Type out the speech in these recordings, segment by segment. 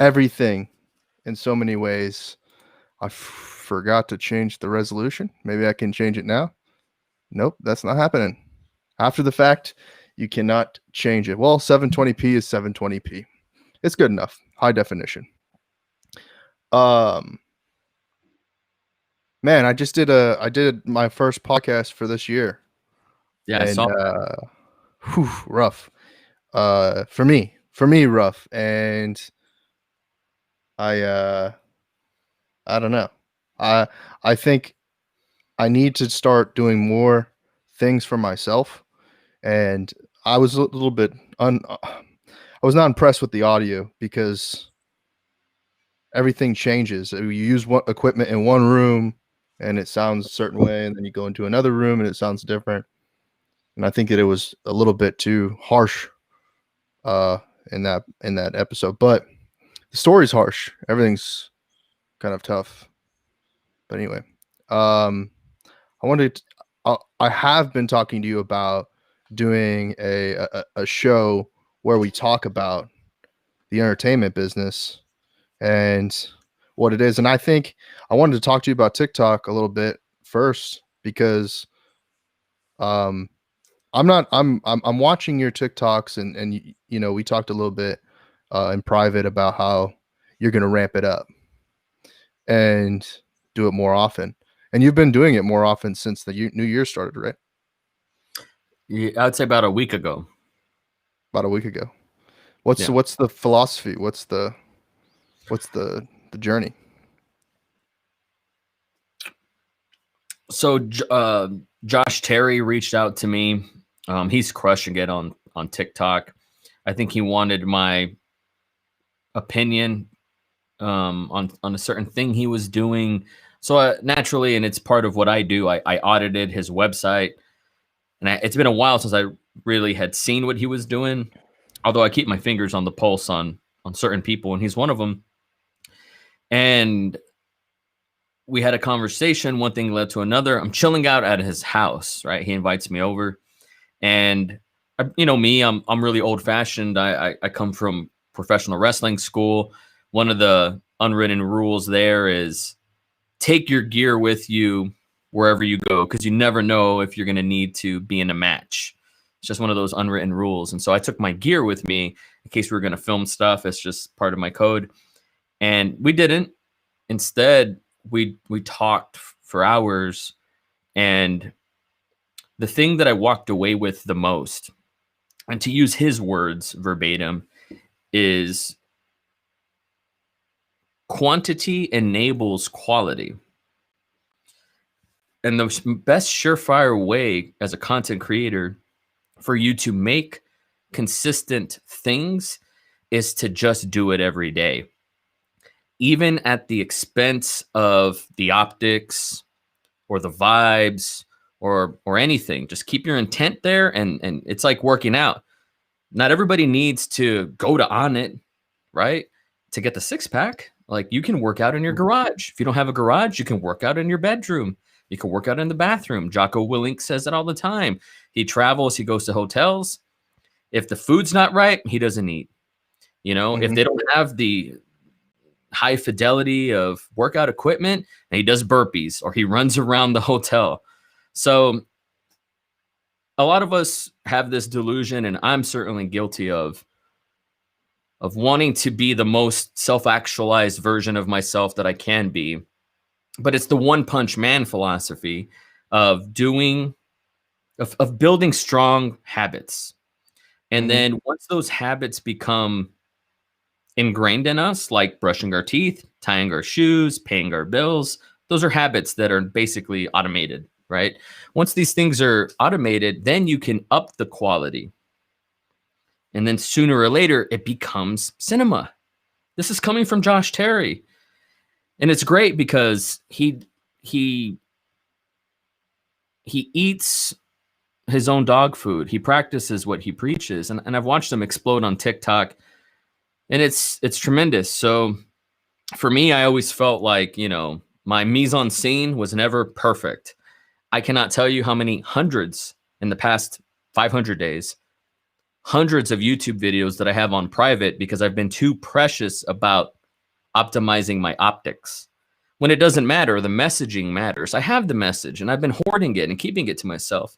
everything in so many ways. I forgot to change the resolution. Maybe I can change it now. Nope, that's not happening. After the fact, you cannot change it. Well, 720p is 720p. It's good enough. High definition. Um Man, I did my first podcast for this year. Yeah, I And saw that. rough. For me rough. And I I don't know. I I think I need to start doing more things for myself. And I was a little bit I was not impressed with the audio because everything changes. You use one equipment in one room and it sounds a certain way, and then you go into another room and it sounds different. And I think that it was a little bit too harsh uh in that episode. But the story's harsh. Everything's kind of tough. But anyway, um I wanted to, I have been talking to you about doing a show where we talk about the entertainment business and what it is. And I think I wanted to talk to you about TikTok a little bit first because um I'm watching your TikToks, and you know, we talked a little bit in private about how you're going to ramp it up and do it more often. And you've been doing it more often since the new year started, right? Yeah, I'd say about a week ago. About a week ago. Yeah. What's the philosophy? What's the journey? So Josh Terry reached out to me. He's crushing it on TikTok. I think he wanted my opinion on a certain thing he was doing. So naturally, and it's part of what I do, I audited his website. And it's been a while since I really had seen what he was doing, although I keep my fingers on the pulse on certain people, and he's one of them. And we had a conversation. One thing led to another. I'm chilling out at his house, right? He invites me over, and you know me, I'm really old fashioned. I come from professional wrestling school. One of the unwritten rules there is take your gear with you wherever you go, because you never know if you're going to need to be in a match. It's just one of those unwritten rules. And so I took my gear with me in case we were going to film stuff. It's just part of my code. And we didn't. Instead, we talked for hours. And the thing that I walked away with the most, and to use his words verbatim, is quantity enables quality. And the best surefire way as a content creator for you to make consistent things is to just do it every day, even at the expense of the optics or the vibes or anything. Just keep your intent there, and it's like working out. Not everybody needs to go to On It, right, to get the six-pack. Like, you can work out in your garage. If you don't have a garage, you can work out in your bedroom. You can work out in the bathroom. Jocko Willink says that all the time. He travels, he goes to hotels. If the food's not right, he doesn't eat. You know, if they don't have the high fidelity of workout equipment, and he does burpees or he runs around the hotel. So a lot of us have this delusion, and I'm certainly guilty of wanting to be the most self-actualized version of myself that I can be. But it's the one punch man philosophy of building strong habits. And then once those habits become ingrained in us, like brushing our teeth, tying our shoes, paying our bills, those are habits that are basically automated, right? Once these things are automated, then you can up the quality. And then sooner or later, it becomes cinema. This is coming from Josh Terry. And it's great because he eats his own dog food. He practices what he preaches. And I've watched him explode on TikTok, and it's tremendous. So for me, I always felt like, you know, my mise en scene was never perfect. I cannot tell you how many hundreds in the past 500 days hundreds of YouTube videos that I have on private because I've been too precious about optimizing my optics. When it doesn't matter, the messaging matters. I have the message and I've been hoarding it and keeping it to myself.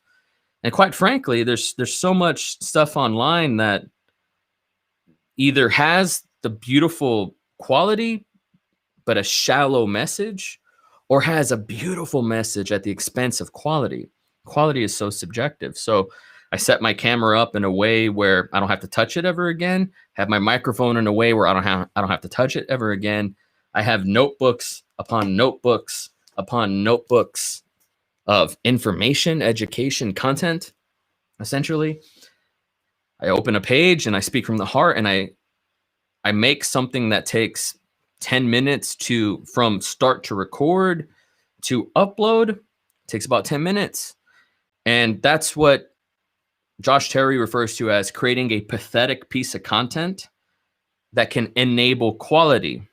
And quite frankly, there's so much stuff online that either has the beautiful quality but a shallow message, or has a beautiful message at the expense of quality. Quality is so subjective. So I set my camera up in a way where I don't have to touch it ever again. Have my microphone in a way where I don't have to touch it ever again. I have notebooks upon notebooks upon notebooks of information, education, content. Essentially, I open a page and I speak from the heart, and I make something that takes 10 minutes from start to record to upload. Takes about 10 minutes. And that's what Josh Terry refers to as creating a pathetic piece of content that can enable quality.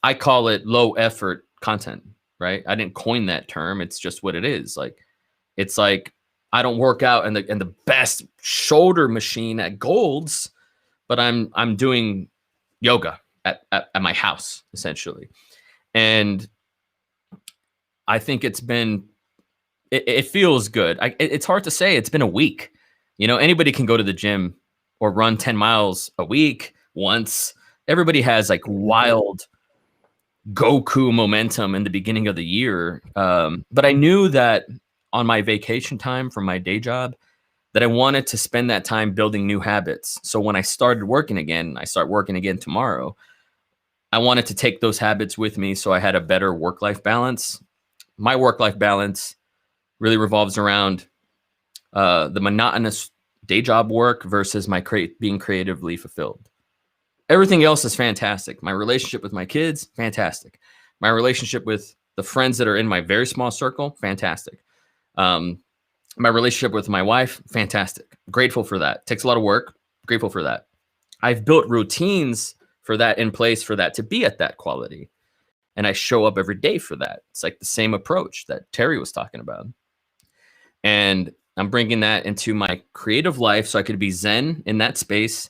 I call it low effort content, right? I didn't coin that term. It's just what it is. It's like I don't work out in the best shoulder machine at Gold's, but I'm doing yoga at my house, essentially. And I think it feels good. It's hard to say. It's been a week. Anybody can go to the gym or run 10 miles a week once. Everybody has like wild Goku momentum in the beginning of the year. But I knew that on my vacation time from my day job, that I wanted to spend that time building new habits. So when I started working again, I start working again tomorrow, I wanted to take those habits with me so I had a better work-life balance. My work-life balance really revolves around the monotonous day job work versus my being creatively fulfilled. Everything else is fantastic. My relationship with my kids, fantastic. My relationship with the friends that are in my very small circle, fantastic. My relationship with my wife, fantastic. Grateful for that. Takes a lot of work. Grateful for that. I've built routines for that in place for that to be at that quality. And I show up every day for that. It's like the same approach that Terry was talking about. And I'm bringing that into my creative life so I could be zen in that space.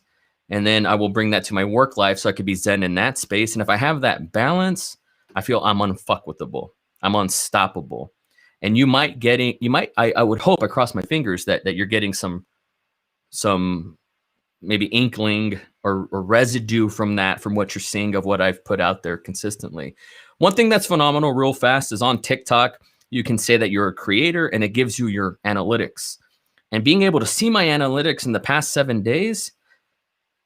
And then I will bring that to my work life so I could be zen in that space. And if I have that balance, I feel I'm unfuckwithable. I'm unstoppable. And I would hope, I cross my fingers that you're getting some maybe inkling or residue from what you're seeing of what I've put out there consistently. One thing that's phenomenal real fast is on TikTok, you can say that you're a creator and it gives you your analytics. And being able to see my analytics in the past 7 days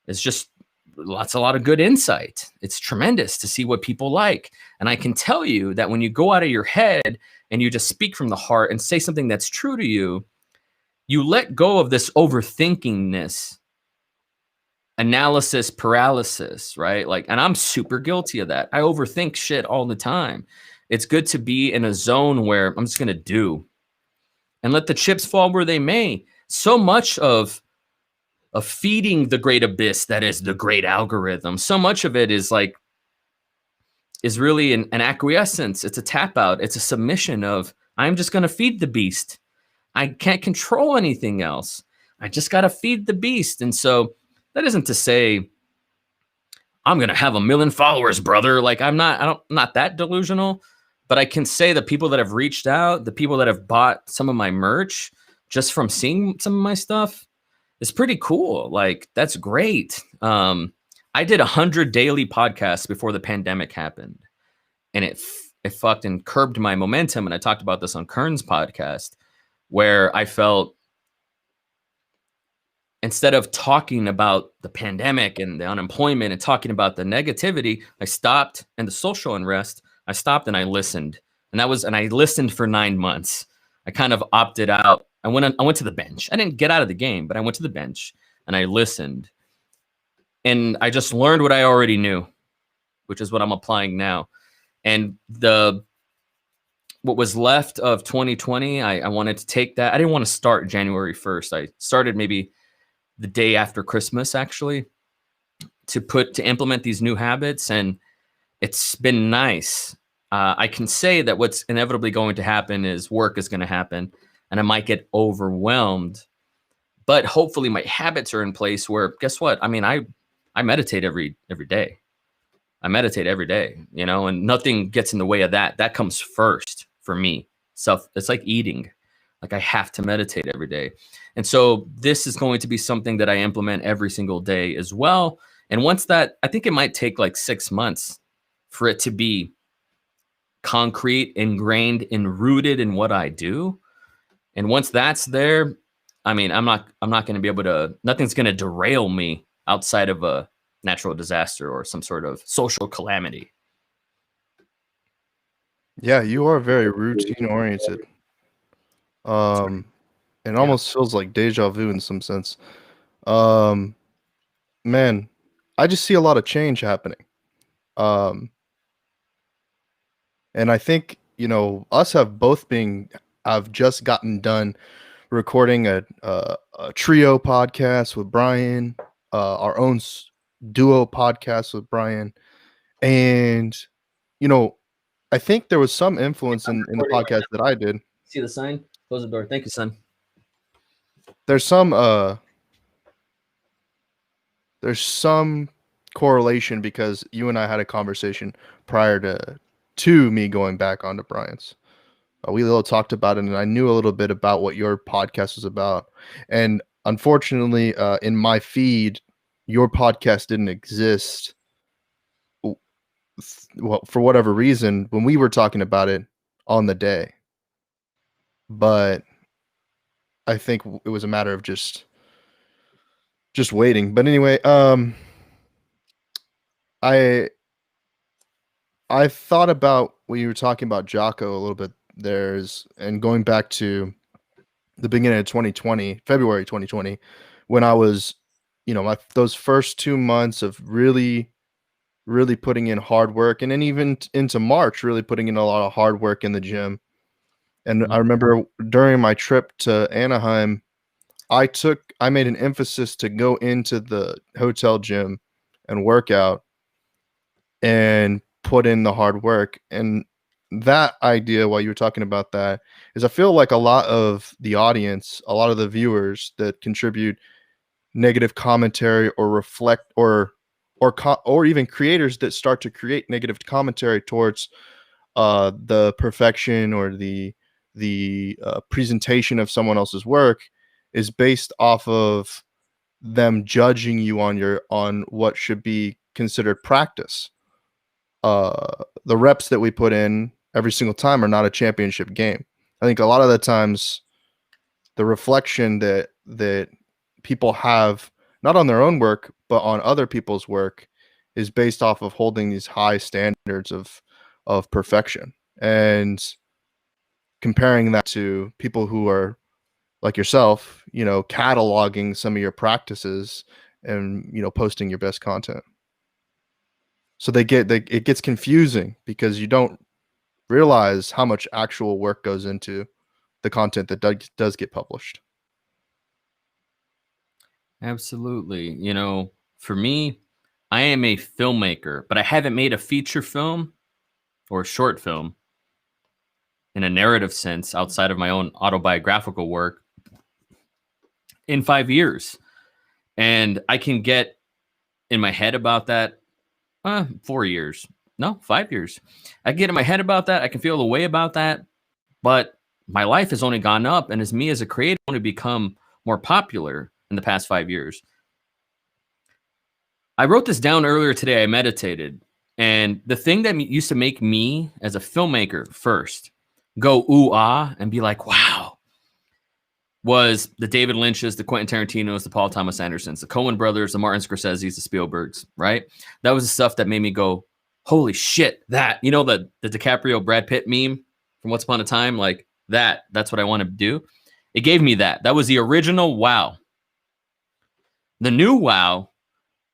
is just a lot of good insight. It's tremendous to see what people like. And I can tell you that when you go out of your head and you just speak from the heart and say something that's true to you, you let go of this overthinkingness, analysis paralysis, right? And I'm super guilty of that. I overthink shit all the time. It's good to be in a zone where I'm just going to do and let the chips fall where they may. So much of feeding the great abyss that is the great algorithm, so much of it is really an acquiescence. It's a tap out. It's a submission of, I'm just going to feed the beast. I can't control anything else. I just got to feed the beast. And so that isn't to say I'm going to have 1 million followers, brother. I'm not that delusional, but I can say the people that have reached out, the people that have bought some of my merch just from seeing some of my stuff, it's pretty cool. That's great. I did 100 daily podcasts before the pandemic happened, and it fucking curbed my momentum. And I talked about this on Kern's podcast, where I felt instead of talking about the pandemic and the unemployment and talking about the negativity, I stopped, and the social unrest, I stopped and I listened. And I listened for 9 months. I kind of opted out. I went to the bench. I didn't get out of the game, but I went to the bench and I listened. And I just learned what I already knew, which is what I'm applying now. And what was left of 2020, I wanted to take that. I didn't want to start January 1st. I started maybe the day after Christmas, actually, to implement these new habits. And it's been nice. I can say that what's inevitably going to happen is work is going to happen and I might get overwhelmed, But hopefully my habits are in place where, guess what? I mean, I meditate every day. I meditate every day, you know, and nothing gets in the way of that. That comes first for me. It's like eating. Like I have to meditate every day. And so this is going to be something that I implement every single day as well. And once that, I think it might take like 6 months for it to be concrete, ingrained, and rooted in what I do. And once that's there, I mean, I'm not going to be able to, nothing's going to derail me outside of a natural disaster or some sort of social calamity. Yeah, you are very routine oriented. It almost feels like deja vu in some sense. Um, man, I just see a lot of change happening. Um, and I think, you know, us have both been, I've just gotten done recording a trio podcast with Brian, our own duo podcast with Brian. And, you know, I think there was some influence in the podcast that I did. See the sign? Close the door. Thank you, son. There's some correlation because you and I had a conversation prior to me going back onto Brian's. We a little talked about it, and I knew a little bit about what your podcast was about. And unfortunately, in my feed, your podcast didn't exist. Well, for whatever reason, when we were talking about it on the day, but I think it was a matter of just waiting. But anyway, I thought about when you were talking about Jocko a little bit. And going back to the beginning of 2020, February 2020, when I was, you know, those first 2 months of really putting in hard work, and then even into March, really putting in a lot of hard work in the gym. And I remember during my trip to Anaheim, I made an emphasis to go into the hotel gym and work out and put in the hard work. And that idea, while you were talking about that, is I feel like a lot of the audience, a lot of the viewers that contribute negative commentary or reflect or even creators that start to create negative commentary towards the perfection or the presentation of someone else's work is based off of them judging you on what should be considered practice. The reps that we put in every single time are not a championship game. I think a lot of the times the reflection that people have, not on their own work, but on other people's work, is based off of holding these high standards of perfection and comparing that to people who are like yourself, you know, cataloging some of your practices and, you know, posting your best content. So it gets confusing because you don't realize how much actual work goes into the content that does get published. Absolutely. You know, for me, I am a filmmaker, but I haven't made a feature film or a short film in a narrative sense outside of my own autobiographical work in 5 years. And I can get in my head about that 4 years. No, 5 years. I get in my head about that. I can feel the way about that. But my life has only gone up, and as me as a creator, only become more popular in the past 5 years. I wrote this down earlier today. I meditated. And the thing that used to make me as a filmmaker first go ooh ah and be like, wow, was the David Lynch's, the Quentin Tarantino's, the Paul Thomas Andersons, the Coen brothers, the Martin Scorsese's, the Spielbergs, right? That was the stuff that made me go, holy shit, that, you know, the DiCaprio Brad Pitt meme from Once Upon a Time, like that's what I want to do. It gave me that. That was the original wow. The new wow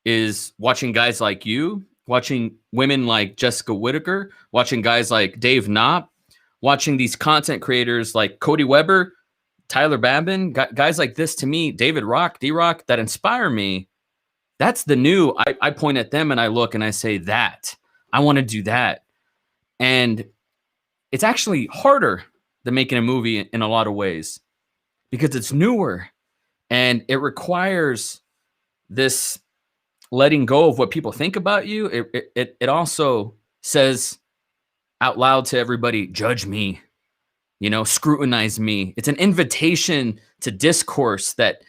is watching guys like you, watching women like Jessica Whittaker, watching guys like Dave Knopp, watching these content creators like Cody Weber, Tyler Babin, guys like this, to me, David Rock, D-Rock, that inspire me. That's the new. I point at them and I look and I say that. I want to do that. And it's actually harder than making a movie in a lot of ways because it's newer And it requires this letting go of what people think about you. It also says out loud to everybody, judge me, scrutinize me. It's an invitation to discourse, that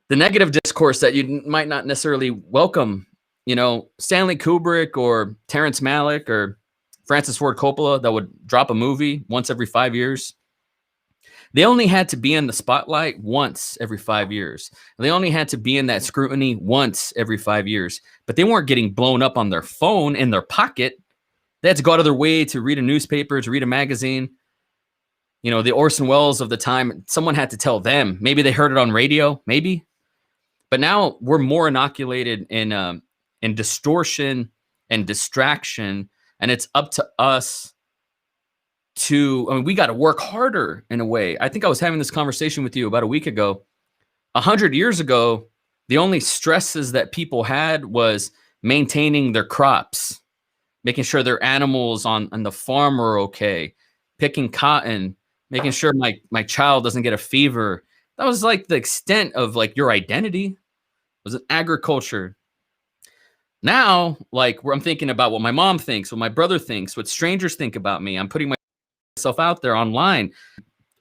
the negative discourse that you might not necessarily welcome. Stanley Kubrick or Terrence Malick or Francis Ford Coppola that would drop a movie once every 5 years. They only had to be in the spotlight once every 5 years. They only had to be in that scrutiny once every 5 years, but they weren't getting blown up on their phone in their pocket. They had to go out of their way to read a newspaper, to read a magazine. The Orson Welles of the time, someone had to tell them. Maybe they heard it on radio, maybe. But now we're more inoculated in distortion and distraction, and it's up to us we got to work harder in a way. I think I was having this conversation with you about a week ago. 100 years ago, the only stresses that people had was maintaining their crops, making sure their animals on the farm are okay, picking cotton, making sure my child doesn't get a fever. That was like the extent of like your identity. It was an agriculture. Now, like, where I'm thinking about what my mom thinks, what my brother thinks, what strangers think about me. I'm putting myself out there online.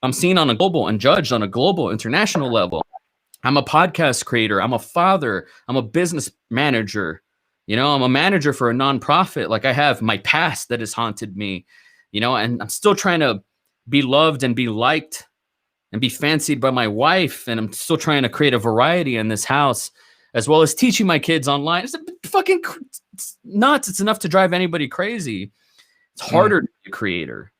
I'm seen on a global and judged on a global, international level. I'm a podcast creator. I'm a father. I'm a business manager. I'm a manager for a nonprofit. Like, I have my past that has haunted me, and I'm still trying to be loved and be liked and be fancied by my wife. And I'm still trying to create a variety in this house, as well as teaching my kids online. It's fucking nuts. It's enough to drive anybody crazy. It's harder to be a creator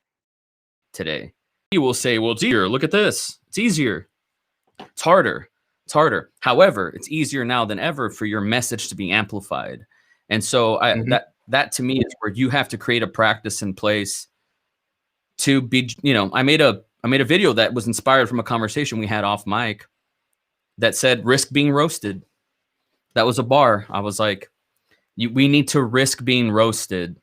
today. You will say, well, it's easier. Look at this. It's easier. It's harder. It's harder. However, it's easier now than ever for your message to be amplified. And so that to me is where you have to create a practice in place to be, I made a video that was inspired from a conversation we had off mic that said, risk being roasted. That was a bar. I was like, we need to risk being roasted.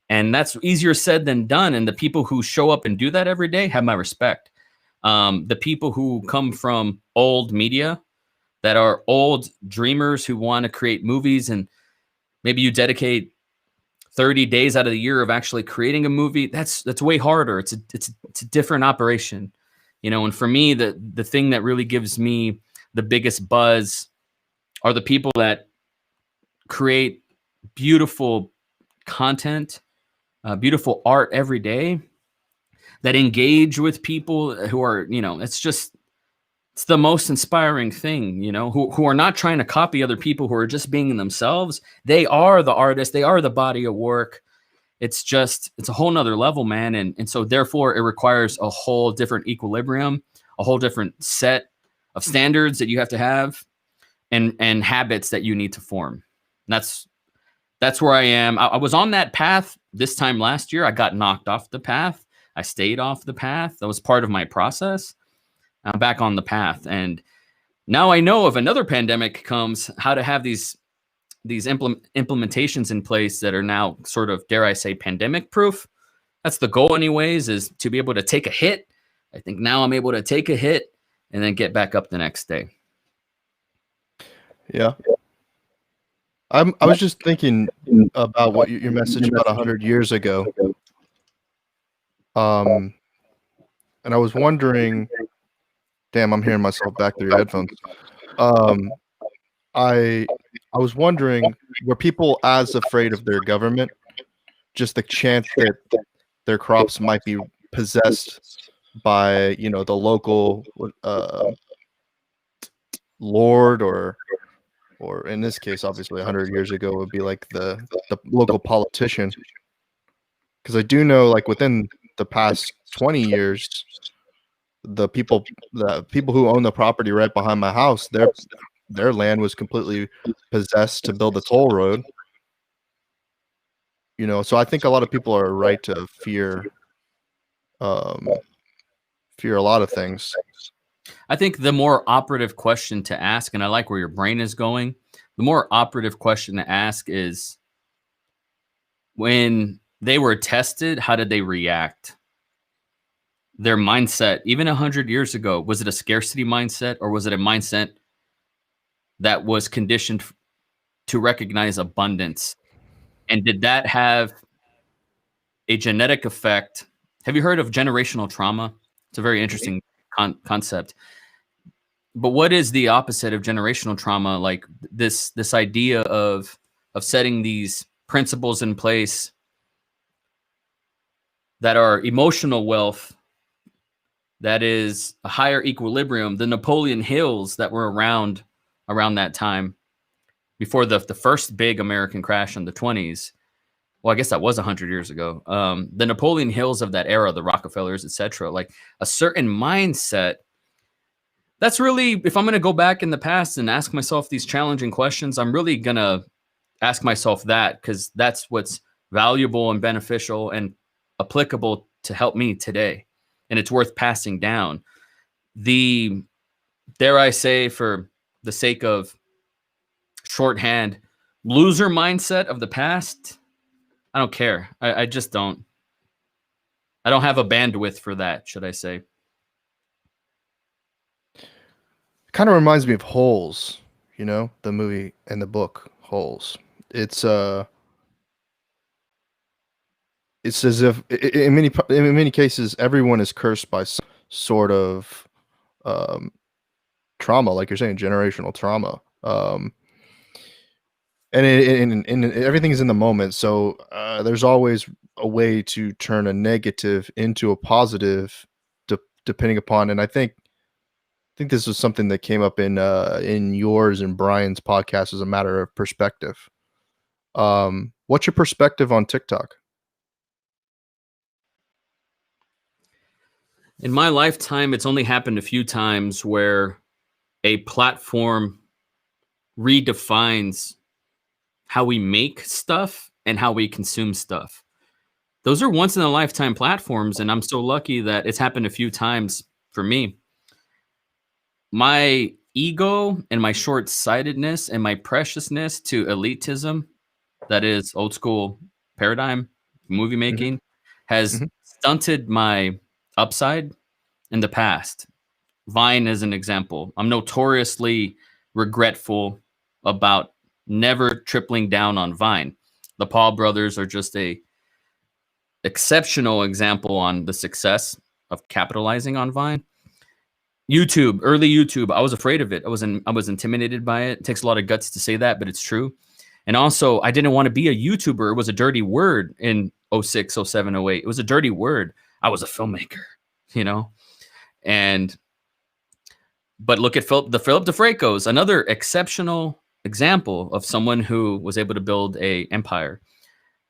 And that's easier said than done. And the people who show up and do that every day have my respect. The people who come from old media, that are old dreamers who want to create movies, and maybe you dedicate 30 days out of the year of actually creating a movie, that's way harder. It's a different operation, and for me, the thing that really gives me the biggest buzz are the people that create beautiful content, beautiful art every day, that engage with people who are, it's the most inspiring thing, who are not trying to copy other people, who are just being themselves. They are the artist. They are the body of work. It's a whole nother level, man. And so therefore it requires a whole different equilibrium, a whole different set of standards that you have to have, and habits that you need to form. And that's where I am. I was on that path this time last year. I got knocked off the path. I stayed off the path. That was part of my process. I'm back on the path. And now I know if another pandemic comes, how to have these implementations in place that are now sort of, dare I say, pandemic proof. That's the goal anyways, is to be able to take a hit. I think now I'm able to take a hit and then get back up the next day. Yeah. I was just thinking about what your message about 100 years ago. And I was wondering, damn, I'm hearing myself back through your headphones. I was wondering, were people as afraid of their government? Just the chance that their crops might be possessed by, the local lord, or in this case, obviously 100 years ago, it would be like the local politician. Because I do know, like, within the past 20 years, the people who own the property right behind my house, their land was completely possessed to build a toll road. So I think a lot of people are right to fear a lot of things. I think the more operative question to ask, and I like where your brain is going, the more operative question to ask is, when they were tested, how did they react? their mindset, even 100 years ago, was it a scarcity mindset, or was it a mindset that was conditioned to recognize abundance? And did that have a genetic effect? Have you heard of generational trauma? It's a very interesting concept. But what is the opposite of generational trauma? Like this idea of setting these principles in place that are emotional wealth, that is a higher equilibrium. The Napoleon Hills that were around that time, before the first big American crash in the 20s. Well, I guess that was 100 years ago. The Napoleon Hills of that era, the Rockefellers, etc. Like a certain mindset. That's really, if I'm going to go back in the past and ask myself these challenging questions, I'm really going to ask myself that, because that's what's valuable and beneficial and applicable to help me today. And it's worth passing down. The, dare I say, for the sake of shorthand, loser mindset of the past, I don't care. I just don't. I don't have a bandwidth for that, should I say. Kind of reminds me of Holes, you know, the movie and the book Holes. It's as if in many cases everyone is cursed by some sort of um, trauma, like you're saying, generational trauma. And everything is in the moment, so there's always a way to turn a negative into a positive, depending upon. And I think this was something that came up in yours and Brian's podcast as a matter of perspective. What's your perspective on TikTok? In my lifetime, it's only happened a few times where a platform redefines how we make stuff and how we consume stuff. Those are once in a lifetime platforms, and I'm so lucky that it's happened a few times for me. My ego and my short-sightedness and my preciousness to elitism, that is old school paradigm movie making, has stunted my upside in the past. Vine is an example. I'm notoriously regretful about never tripling down on Vine. The Paul brothers are just a exceptional example on the success of capitalizing on Vine. YouTube, early YouTube, I was afraid of it. I was intimidated by it. It takes a lot of guts to say that, but it's true. And also, I didn't want to be a YouTuber. It was a dirty word in 06, 07, 08. It was a dirty word. I was a filmmaker, you know? But look at Philip DeFranco's, another exceptional example of someone who was able to build a empire.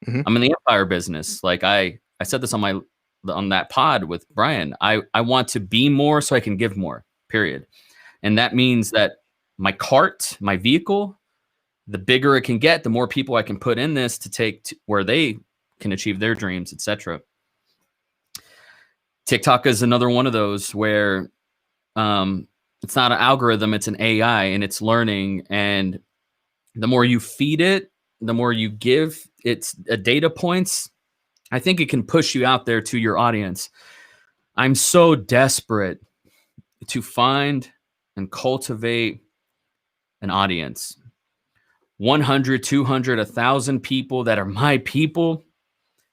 I'm in the empire business. Like I said this on that pod with Brian. I want to be more so I can give more, period. And that means that my cart, my vehicle, the bigger it can get, the more people I can put in this to take to where they can achieve their dreams, etc. TikTok is another one of those where it's not an algorithm, it's an AI, and it's learning. And the more you feed it, the more you give its data points, I think it can push you out there to your audience. I'm so desperate to find and cultivate an audience. 100, 200, 1,000 people that are my people,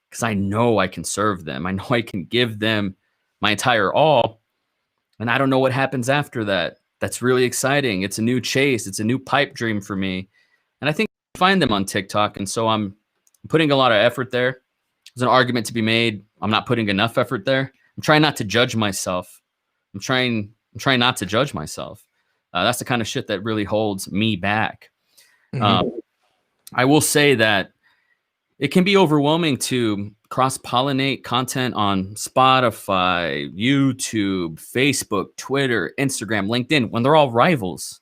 because I know I can serve them. I know I can give them my entire all. And I don't know what happens after that. That's really exciting. It's a new chase. It's a new pipe dream for me. And I think I find them on TikTok. And so I'm putting a lot of effort there. There's an argument to be made. I'm not putting enough effort there. I'm trying not to judge myself. I'm trying not to judge myself. That's the kind of shit that really holds me back. I will say that it can be overwhelming to cross-pollinate content on Spotify, YouTube, Facebook, Twitter, Instagram, LinkedIn, when they're all rivals.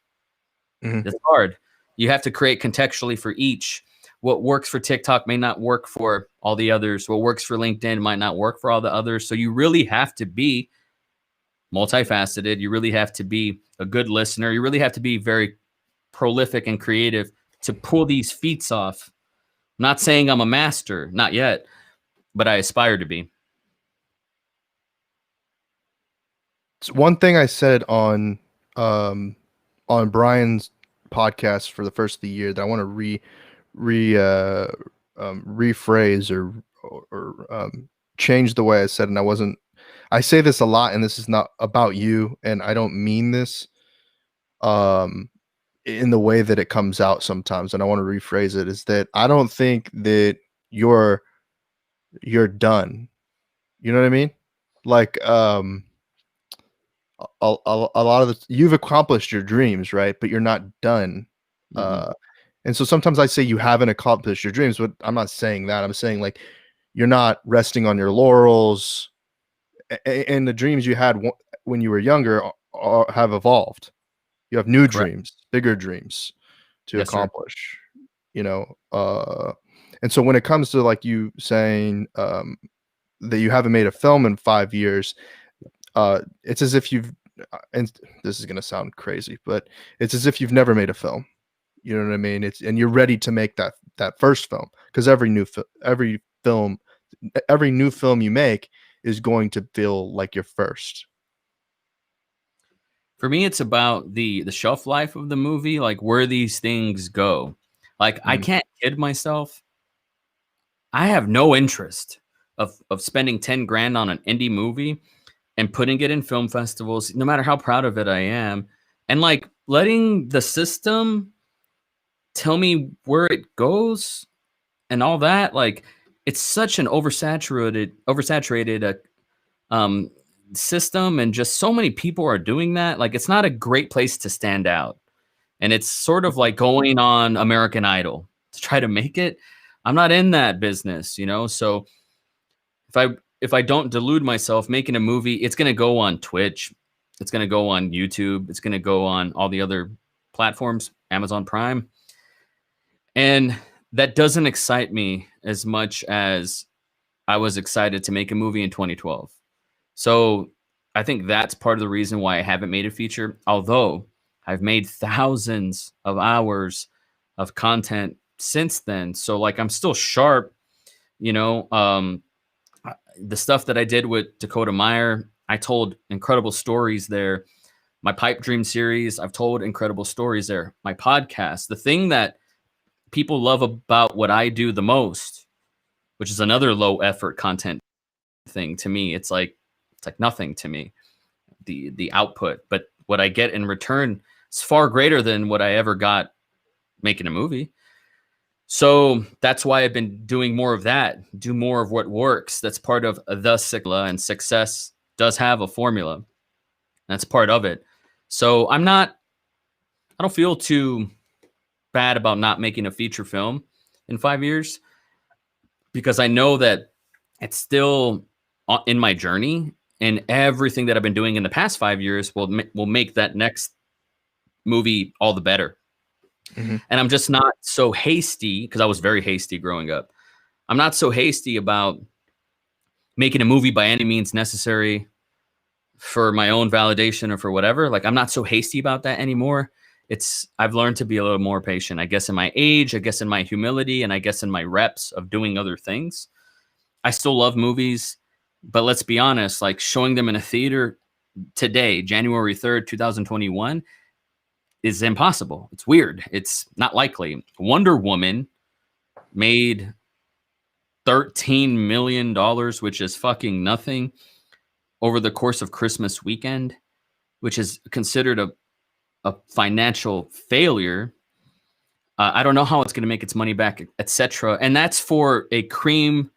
It's hard. You have to create contextually for each. What works for TikTok may not work for all the others. What works for LinkedIn might not work for all the others. So you really have to be multifaceted. You really have to be a good listener. You really have to be very prolific and creative to pull these feats off. I'm not saying I'm a master, not yet, but I aspire to be. one thing I said on Brian's podcast for the first of the year that I want to re rephrase or change the way I said, and I wasn't. I say this a lot, and this is not about you, and I don't mean this um in the way that it comes out sometimes, and I want to rephrase it. Is that I don't think that you're you're done. You know what I mean? Like a lot of the you've accomplished your dreams, right? But you're not done. Hmm. Uh, and so sometimes I say you haven't accomplished your dreams, but I'm not saying that. I'm saying like you're not resting on your laurels, and the dreams you had when you were younger have evolved. You have new Correct. dreams, bigger dreams to Yes, sir. accomplish. You know, and so when it comes to like you saying that you haven't made a film in 5 years, it's as if you've and this is gonna sound crazy, but it's as if you've never made a film. You know what I mean? It's and you're ready to make that first film because every new film you make is going to feel like your first. For me, it's about the shelf life of the movie, like where these things go. Like I Mm, can't kid myself. I have no interest of spending 10 grand on an indie movie and putting it in film festivals, no matter how proud of it I am, and like letting the system tell me where it goes and all that. Like it's such an oversaturated um, system, and just so many people are doing that. Like it's not a great place to stand out, and it's sort of like going on American Idol to try to make it. I'm not in that business, you know. So if I don't delude myself making a movie, it's going to go on Twitch, it's going to go on YouTube, it's going to go on all the other platforms, Amazon Prime, and that doesn't excite me as much as I was excited to make a movie in 2012. So I think that's part of the reason why I haven't made a feature, although I've made thousands of hours of content since then. So like I'm still sharp, you know. The stuff that I did with Dakota Meyer, I told incredible stories there. My Pipe Dream series, I've told incredible stories there. My podcast, the thing that people love about what I do the most, which is another low effort content thing to me. It's like nothing to me, the output, but what I get in return is far greater than what I ever got making a movie. So that's why I've been doing more of that, do more of what works. That's part of the Sigla, and success does have a formula. That's part of it. So I don't feel too bad about not making a feature film in 5 years, because I know that it's still in my journey, and everything that I've been doing in the past 5 years will make that next movie all the better. mhm. And I'm just not so hasty, because I was very hasty growing up. I'm not so hasty about making a movie by any means necessary for my own validation or for whatever. Like I'm not so hasty about that anymore. I've learned to be a little more patient, I guess, in my age, I guess in my humility, and I guess in my reps of doing other things. I still love movies, but let's be honest, like showing them in a theater today, January 3rd, 2021, is impossible. It's weird. It's not likely. Wonder Woman made $13 million, which is fucking nothing, over the course of Christmas weekend, which is considered a financial failure. I don't know how it's going to make its money back, etc. And that's for a creme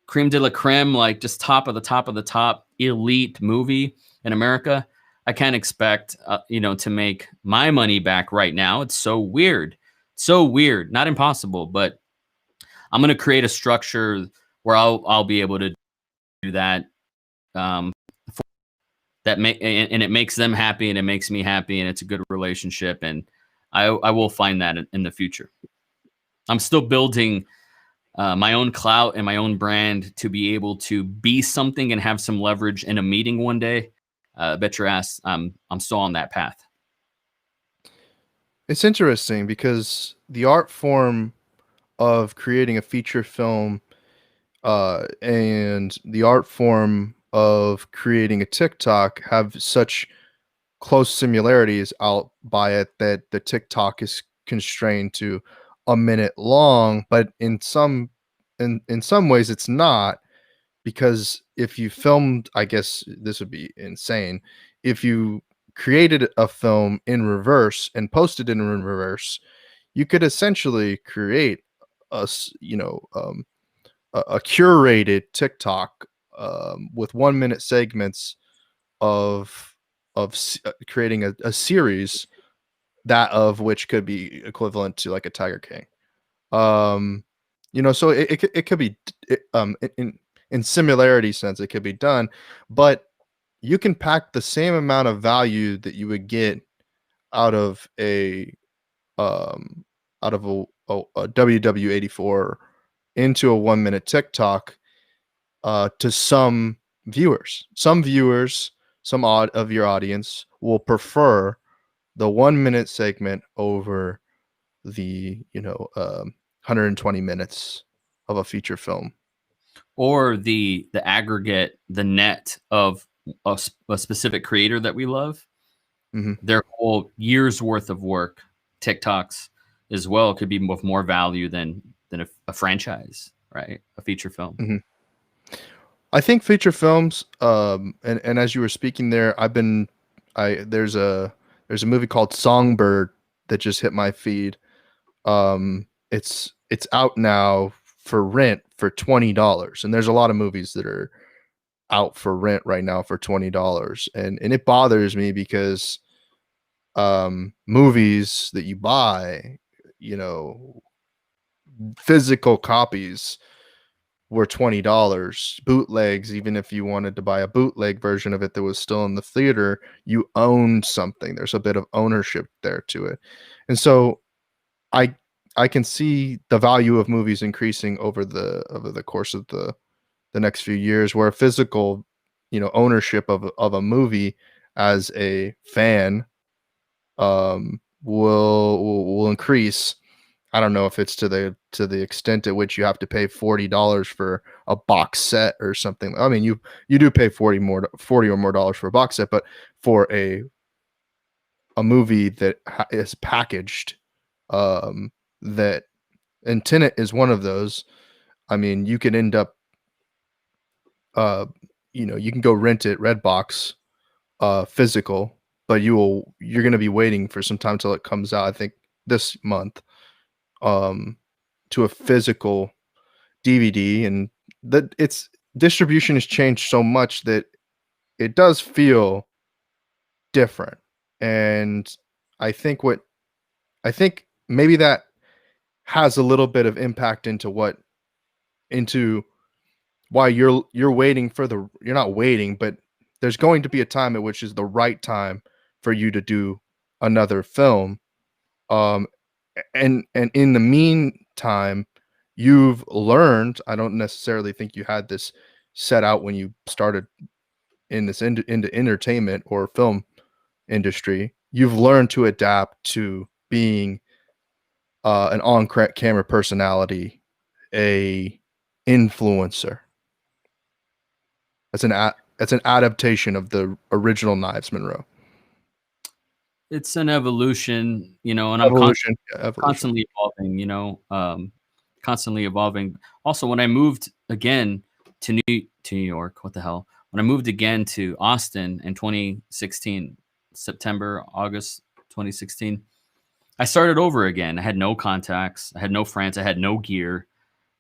de la creme, like just top of the top of the top elite movie in America. I can't expect, to make my money back right now. It's so weird. So weird. Not impossible, but I'm going to create a structure where I'll be able to do that. Um, and it makes them happy, and it makes me happy, and it's a good relationship. And I will find that in the future. I'm still building my own clout and my own brand to be able to be something and have some leverage in a meeting one day. Bet your ass, I'm still on that path. It's interesting because the art form of creating a feature film and the art form of creating a TikTok have such close similarities, I'll buy it, that the TikTok is constrained to a minute long, but in some ways it's not, because if you filmed, I guess this would be insane, if you created a film in reverse and posted it in reverse, you could essentially create a curated TikTok with 1 minute segments of creating a series, that of which could be equivalent to like a Tiger King. So it could be in similarity sense, it could be done, but you can pack the same amount of value that you would get out of a um a WW84 into a 1 minute TikTok to some viewers. Some viewers, some odd of your audience will prefer the 1 minute segment over the 120 minutes of a feature film. Or the aggregate, the net of a specific creator that we love, Hmm. their whole year's worth of work, TikToks as well, could be of more value than a franchise, right? A feature film. Hmm. I think feature films, and as you were speaking there, I there's a movie called Songbird that just hit my feed. It's out now for rent for $20, and there's a lot of movies that are out for rent right now for $20, and it bothers me because movies that you buy, you know, physical copies were $20. Bootlegs, even if you wanted to buy a bootleg version of it that was still in the theater, you owned something. There's a bit of ownership there to it. And so I I can see the value of movies increasing over the course of the next few years, where physical, ownership of a movie as a fan will increase. I don't know if it's to the extent at which you have to pay $40 for a box set or something. I mean, you do pay 40 or more dollars for a box set, but for a movie that is packaged, that and Tenet is one of those. I mean, you can end up, uh, you can go rent it Redbox, physical, but you're gonna be waiting for some time till it comes out. I think this month, um, to a physical DVD, and that its distribution has changed so much that it does feel different. And I think what I think maybe that has a little bit of impact into why you're waiting for you're not waiting, but there's going to be a time at which is the right time for you to do another film. Um, and in the meantime, you've learned. I don't necessarily think you had this set out when you started in this into entertainment or film industry. You've learned to adapt to being an on camera personality, a influencer. That's an adaptation of the original Knives, Monroe. It's an evolution, and I'm Evolution, yeah, evolution. constantly evolving, constantly evolving. Also, when I moved again to New York, what the hell? When I moved again to Austin in 2016, September, August 2016, I started over again. I had no contacts, I had no friends, I had no gear,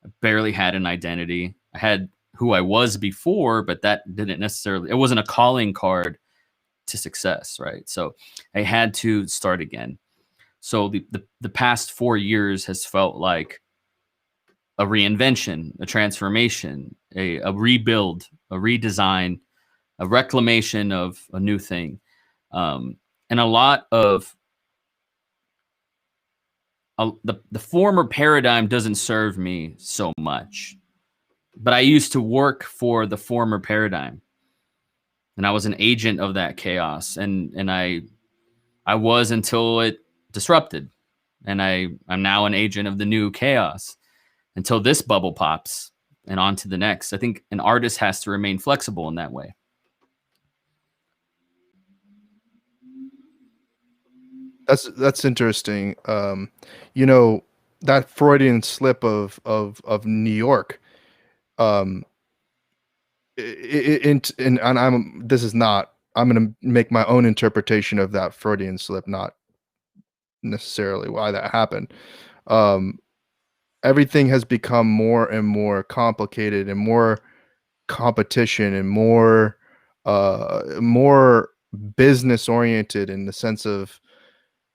I barely had an identity. I had who I was before, but that didn't necessarily, it wasn't a calling card to success, right? So I had to start again. So the past 4 years has felt like a reinvention, a transformation, a rebuild, a redesign, a reclamation of a new thing. And a lot of the former paradigm doesn't serve me so much, but I used to work for the former paradigm, and I was an agent of that chaos, and I was until it disrupted, and I'm now an agent of the new chaos until this bubble pops, and on to the next. I think an artist has to remain flexible in that way. That's interesting. You know, that Freudian slip of New York. Um, and I'm this is not. I'm gonna make my own interpretation of that Freudian slip, not necessarily why that happened. Um, Everything has become more and more complicated and more competition and more business oriented in the sense of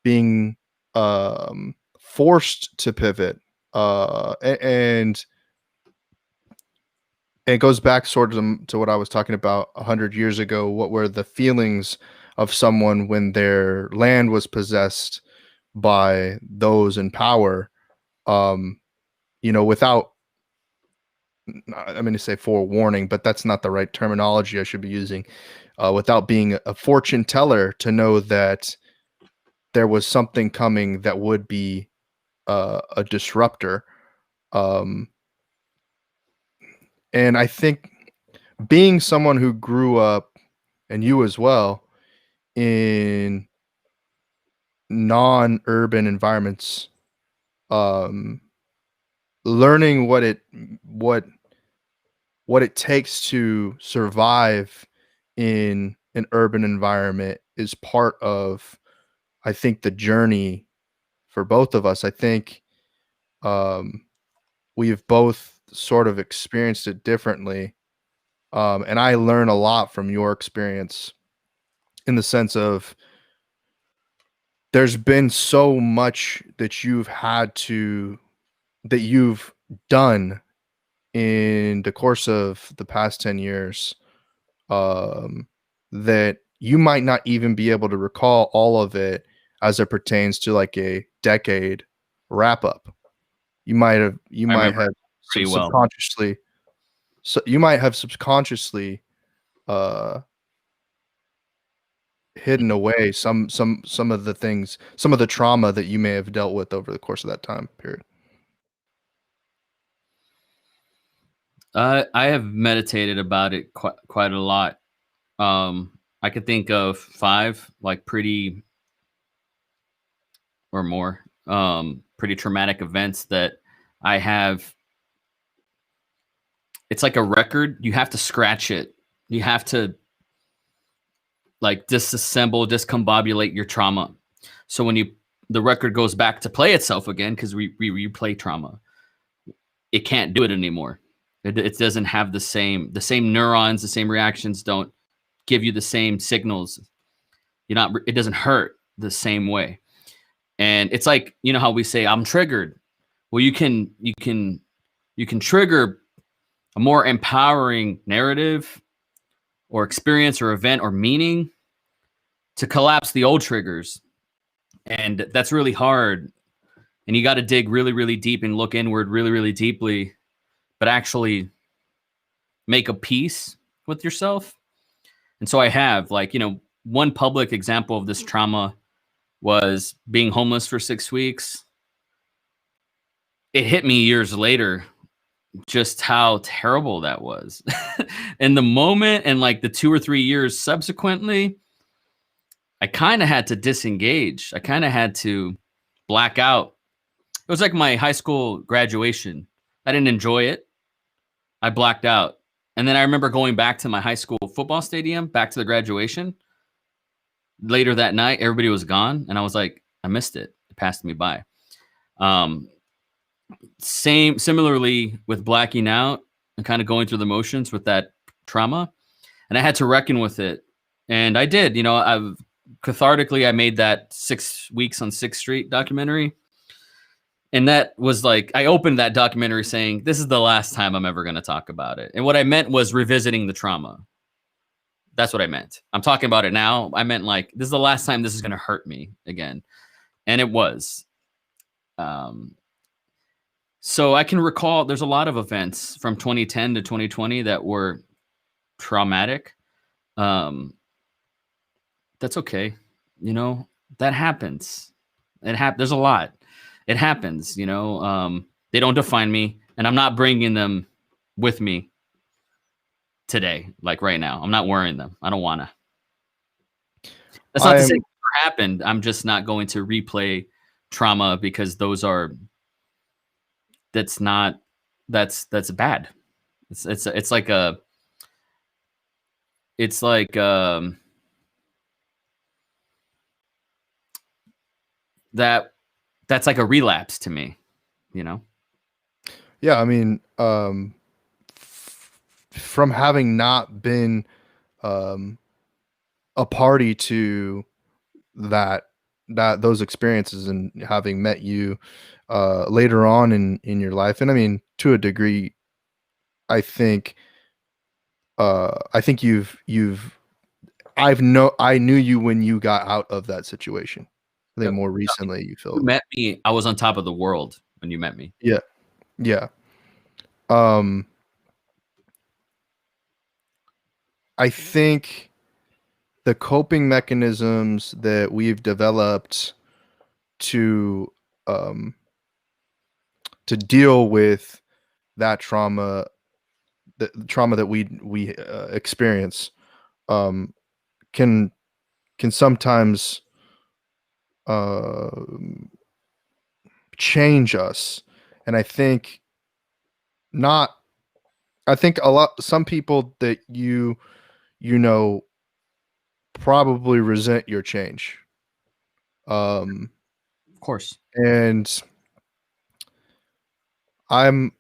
being forced to pivot and it goes back sort of to what I was talking about 100 years ago. What were the feelings of someone when their land was possessed by those in power? um you know, without, I mean to say forewarning, but that's not the right terminology I should be using. Without being a fortune teller, to know that there was something coming that would be a disruptor. Um, and I think being someone who grew up, and you as well, in non-urban environments, um, learning what what it takes to survive in an urban environment is part of, I think, the journey for both of us. I think um, we've both sort of experienced it differently. And I learn a lot from your experience in the sense of there's been so much that you've done in the course of the past 10 years, um, that you might not even be able to recall all of it as it pertains to like a decade wrap up. You I might remember have pretty well. subconsciously, so you might have subconsciously uh hidden away some of the things, some of the trauma that you may have dealt with over the course of that time period. I have meditated about it quite a lot. I could think of 5 like pretty or more pretty traumatic events that I have. It's like a record. You have to scratch it. You have to like disassemble, discombobulate your trauma. So when the record goes back to play itself again, because we replay trauma, it can't do it anymore. It doesn't have the same neurons, the same reactions don't give you the same signals. It doesn't hurt the same way. And it's like, you know how we say I'm triggered. Well, you can trigger a more empowering narrative or experience or event or meaning to collapse the old triggers. And that's really hard. And you got to dig really, really deep and look inward really, really deeply, but actually make a peace with yourself. And so I have, like, one public example of this trauma was being homeless for 6 weeks. It hit me years later just how terrible that was. In the moment and like the 2 or 3 years subsequently, I kind of had to disengage. I kind of had to black out. It was like my high school graduation. I didn't enjoy it. I blacked out. And then I remember going back to my high school football stadium, back to the graduation. Later that night, everybody was gone. And I was like, I missed it. It passed me by. Um, Similarly with blacking out and kind of going through the motions with that trauma. And I had to reckon with it. And I did, cathartically, I made that 6 weeks on 6th Street documentary. And that was like, I opened that documentary saying, this is the last time I'm ever going to talk about it. And what I meant was revisiting the trauma. That's what I meant. I'm talking about it now. I meant like, this is the last time this is going to hurt me again. And it was. So I can recall there's a lot of events from 2010 to 2020 that were traumatic. That's okay. That happens. There's a lot. It happens, they don't define me, and I'm not bringing them with me today, like right now. I'm not wearing them. I don't want to. That's not to say it I'm never happened. I'm just not going to replay trauma because that's not that's bad. It's like a it's like that that's like a relapse to me, you know? yeah, I mean, from having not been um a party to that those experiences and having met you later on in your life, and I mean, to a degree, I think I think I knew you when you got out of that situation. I think Yep. more recently you You feel. met me, I was on top of the world when you met me. Yeah. Yeah. um I think the coping mechanisms that we've developed to um deal with that trauma, the trauma that we experience, um can sometimes um change us. And I think not I think a lot some people that you know probably resent your change. Um Of course. and I'm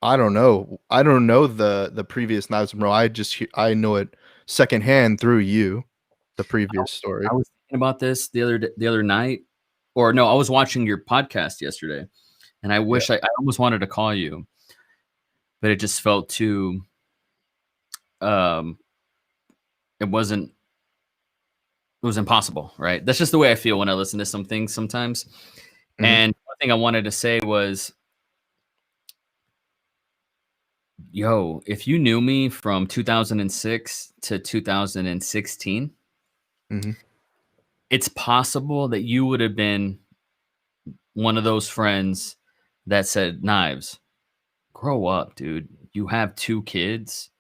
I don't know. I don't know the previous Knives of Monroe. I know it secondhand through you, the previous story. I was thinking about this the other night, or no, I was watching your podcast yesterday, and I Yeah. wish I almost wanted to call you, but it just felt too. Um, it wasn't. It was impossible, right? That's just the way I feel when I listen to some things sometimes. Mhm. And one thing I wanted to say was, yo, if you knew me from 2006 to 2016, Mhm. it's possible that you would have been one of those friends that said, Knives, grow up, dude. You have 2 kids.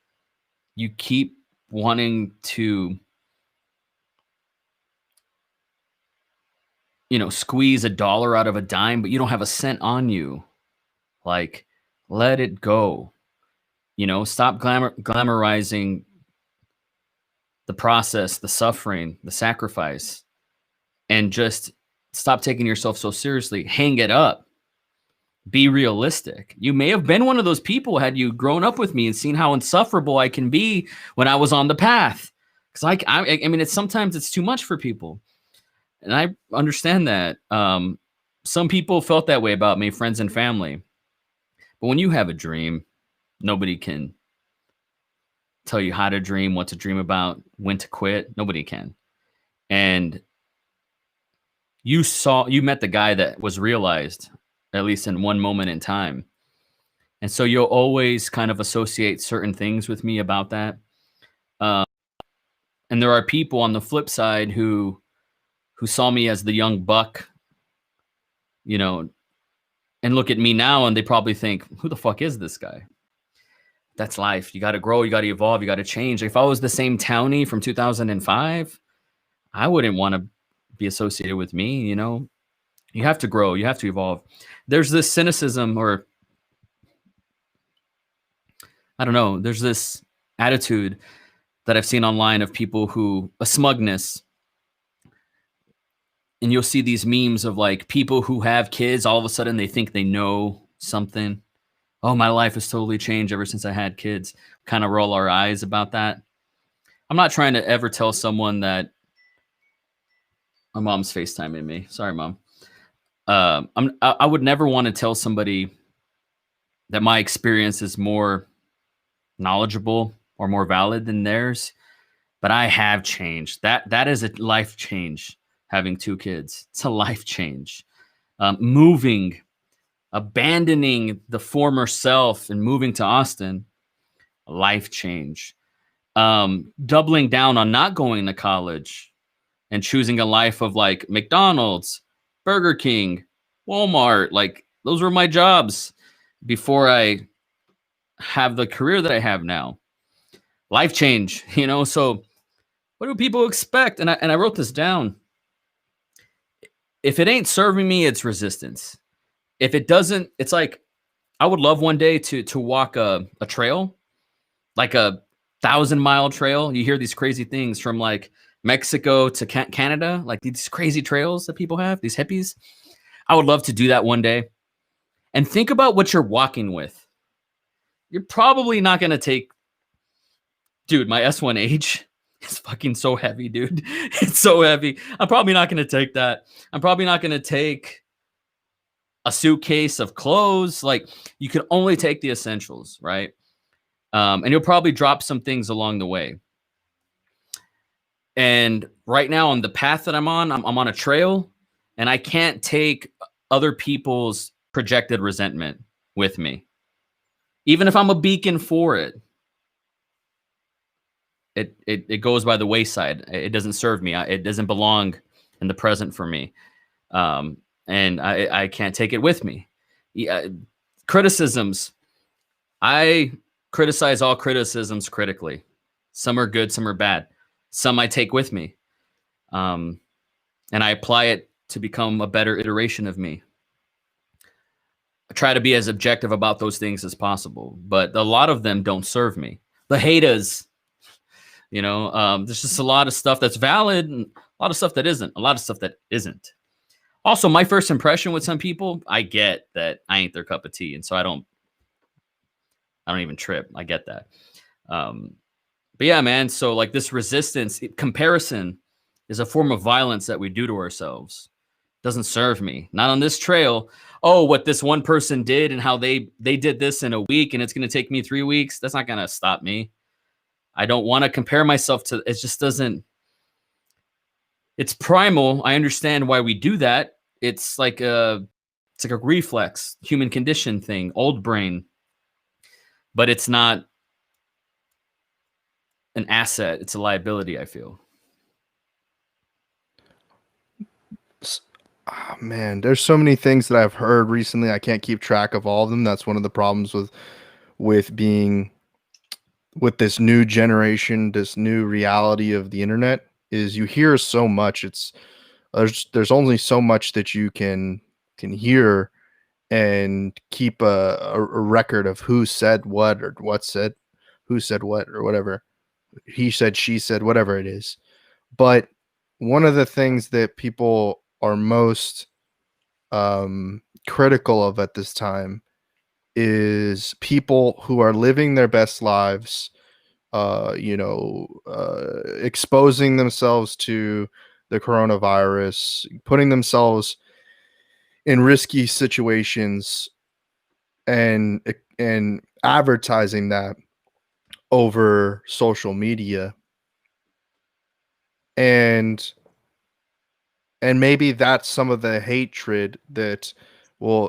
You keep wanting to, squeeze a dollar out of a dime, but you don't have a cent on you. Like, let it go. Stop glamorizing the process, the suffering, the sacrifice, and just stop taking yourself so seriously. Hang it up. Be realistic. You may have been one of those people had you grown up with me and seen how insufferable I can be when I was on the path. Because I mean, sometimes it's too much for people, and I understand that. Some people felt that way about me, friends and family. But when you have a dream, nobody can tell you how to dream, what to dream about, when to quit. Nobody can. And you met the guy that was realized, at least in one moment in time. And so you'll always kind of associate certain things with me about that. Um, and there are people on the flip side who saw me as the young buck, you know, and look at me now and they probably think, who the fuck is this guy? That's life. You got to grow, you got to evolve, you got to change. If I was the same townie from 2005, I wouldn't want to be associated with me. You have to grow, you have to evolve. There's this cynicism, or I don't know, there's this attitude that I've seen online of people who, a smugness, and you'll see these memes of like people who have kids, all of a sudden they think they know something. Oh, my life has totally changed ever since I had kids. Kind of roll our eyes about that. I'm not trying to ever tell someone that my mom's FaceTiming me. Sorry, mom. I would never want to tell somebody that my experience is more knowledgeable or more valid than theirs, but I have changed. That is a life change. Having 2 kids, it's a life change. Moving, abandoning the former self and moving to Austin, a life change. Doubling down on not going to college and choosing a life of like McDonald's, Burger King, Walmart. Like those were my jobs before I have the career that I have now. Life change, So what do people expect? And I wrote this down. If it ain't serving me, it's resistance. If it doesn't, it's like I would love one day to walk a trail, like a 1,000-mile trail. You hear these crazy things from like Mexico to Canada, like these crazy trails that people have, these hippies. I would love to do that one day. And think about what you're walking with. You're probably not going to take, dude, my S1H is fucking so heavy, dude. It's so heavy. I'm probably not going to take that. I'm probably not going to take a suitcase of clothes. Like, you can only take the essentials, right? And you'll probably drop some things along the way. And right now on the path that I'm on a trail, and I can't take other people's projected resentment with me. Even if I'm a beacon for it, it goes by the wayside. It doesn't serve me. It doesn't belong in the present for me. And I can't take it with me. Yeah, criticisms. I criticize all criticisms critically. Some are good, some are bad. Some I take with me. And I apply it to become a better iteration of me. I try to be as objective about those things as possible, but a lot of them don't serve me. The haters, there's just a lot of stuff that's valid and a lot of stuff that isn't. A lot of stuff that isn't. Also, my first impression with some people, I get that I ain't their cup of tea, and so I don't even trip. I get that. But yeah, man. So like this resistance, comparison is a form of violence that we do to ourselves. Doesn't serve me. Not on this trail. Oh, what this one person did and how they did this in a week and it's going to take me 3 weeks. That's not going to stop me. I don't want to compare myself to, it just doesn't, it's primal. I understand why we do that. It's like a reflex, human condition thing, old brain, but it's not an asset. It's a liability, I feel. Oh, man, there's so many things that I've heard recently. I can't keep track of all of them. That's one of the problems with being with this new generation, this new reality of the internet, is you hear so much. It's there's only so much that you can hear and keep a record of who said what or what said, who said what or whatever. He said, she said, whatever it is. But one of the things that people are most critical of at this time is people who are living their best lives, exposing themselves to the coronavirus, putting themselves in risky situations, and advertising that over social media, and maybe that's some of the hatred that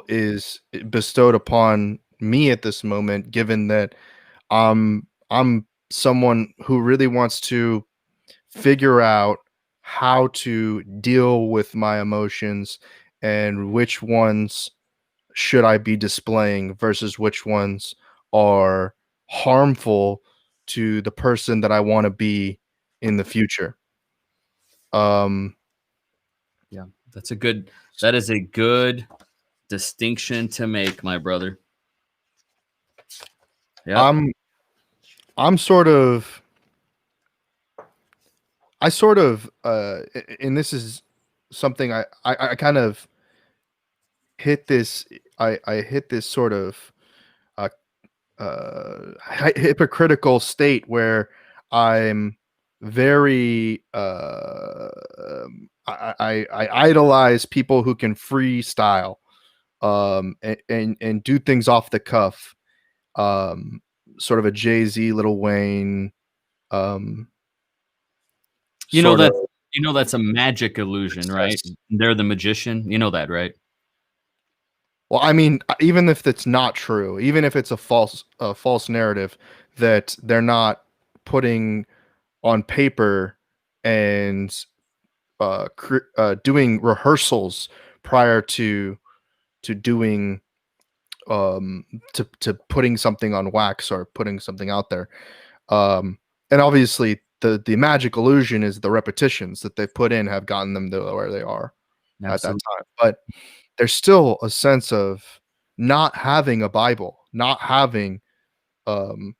is bestowed upon me at this moment, given that I'm someone who really wants to figure out how to deal with my emotions and which ones should I be displaying versus which ones are harmful to the person that I want to be in the future. Yeah, that is a good distinction to make, my brother. Yeah. I'm sort of, and this is something I kind of hit this, I hit this sort of hypocritical state where I'm very I idolize people who can freestyle and do things off the cuff, sort of a Jay-Z, Lil Wayne, sort of that's a magic illusion, right? success. They're the magician. You know that, right? Well, I mean, even if it's not true, even if it's a false narrative that they're not putting on paper and doing rehearsals prior to doing to putting something on wax or putting something out there. And obviously the magic illusion is the repetitions that they've put in have gotten them to where they are at that Absolutely. time. But there's still a sense of not having a Bible, not having um,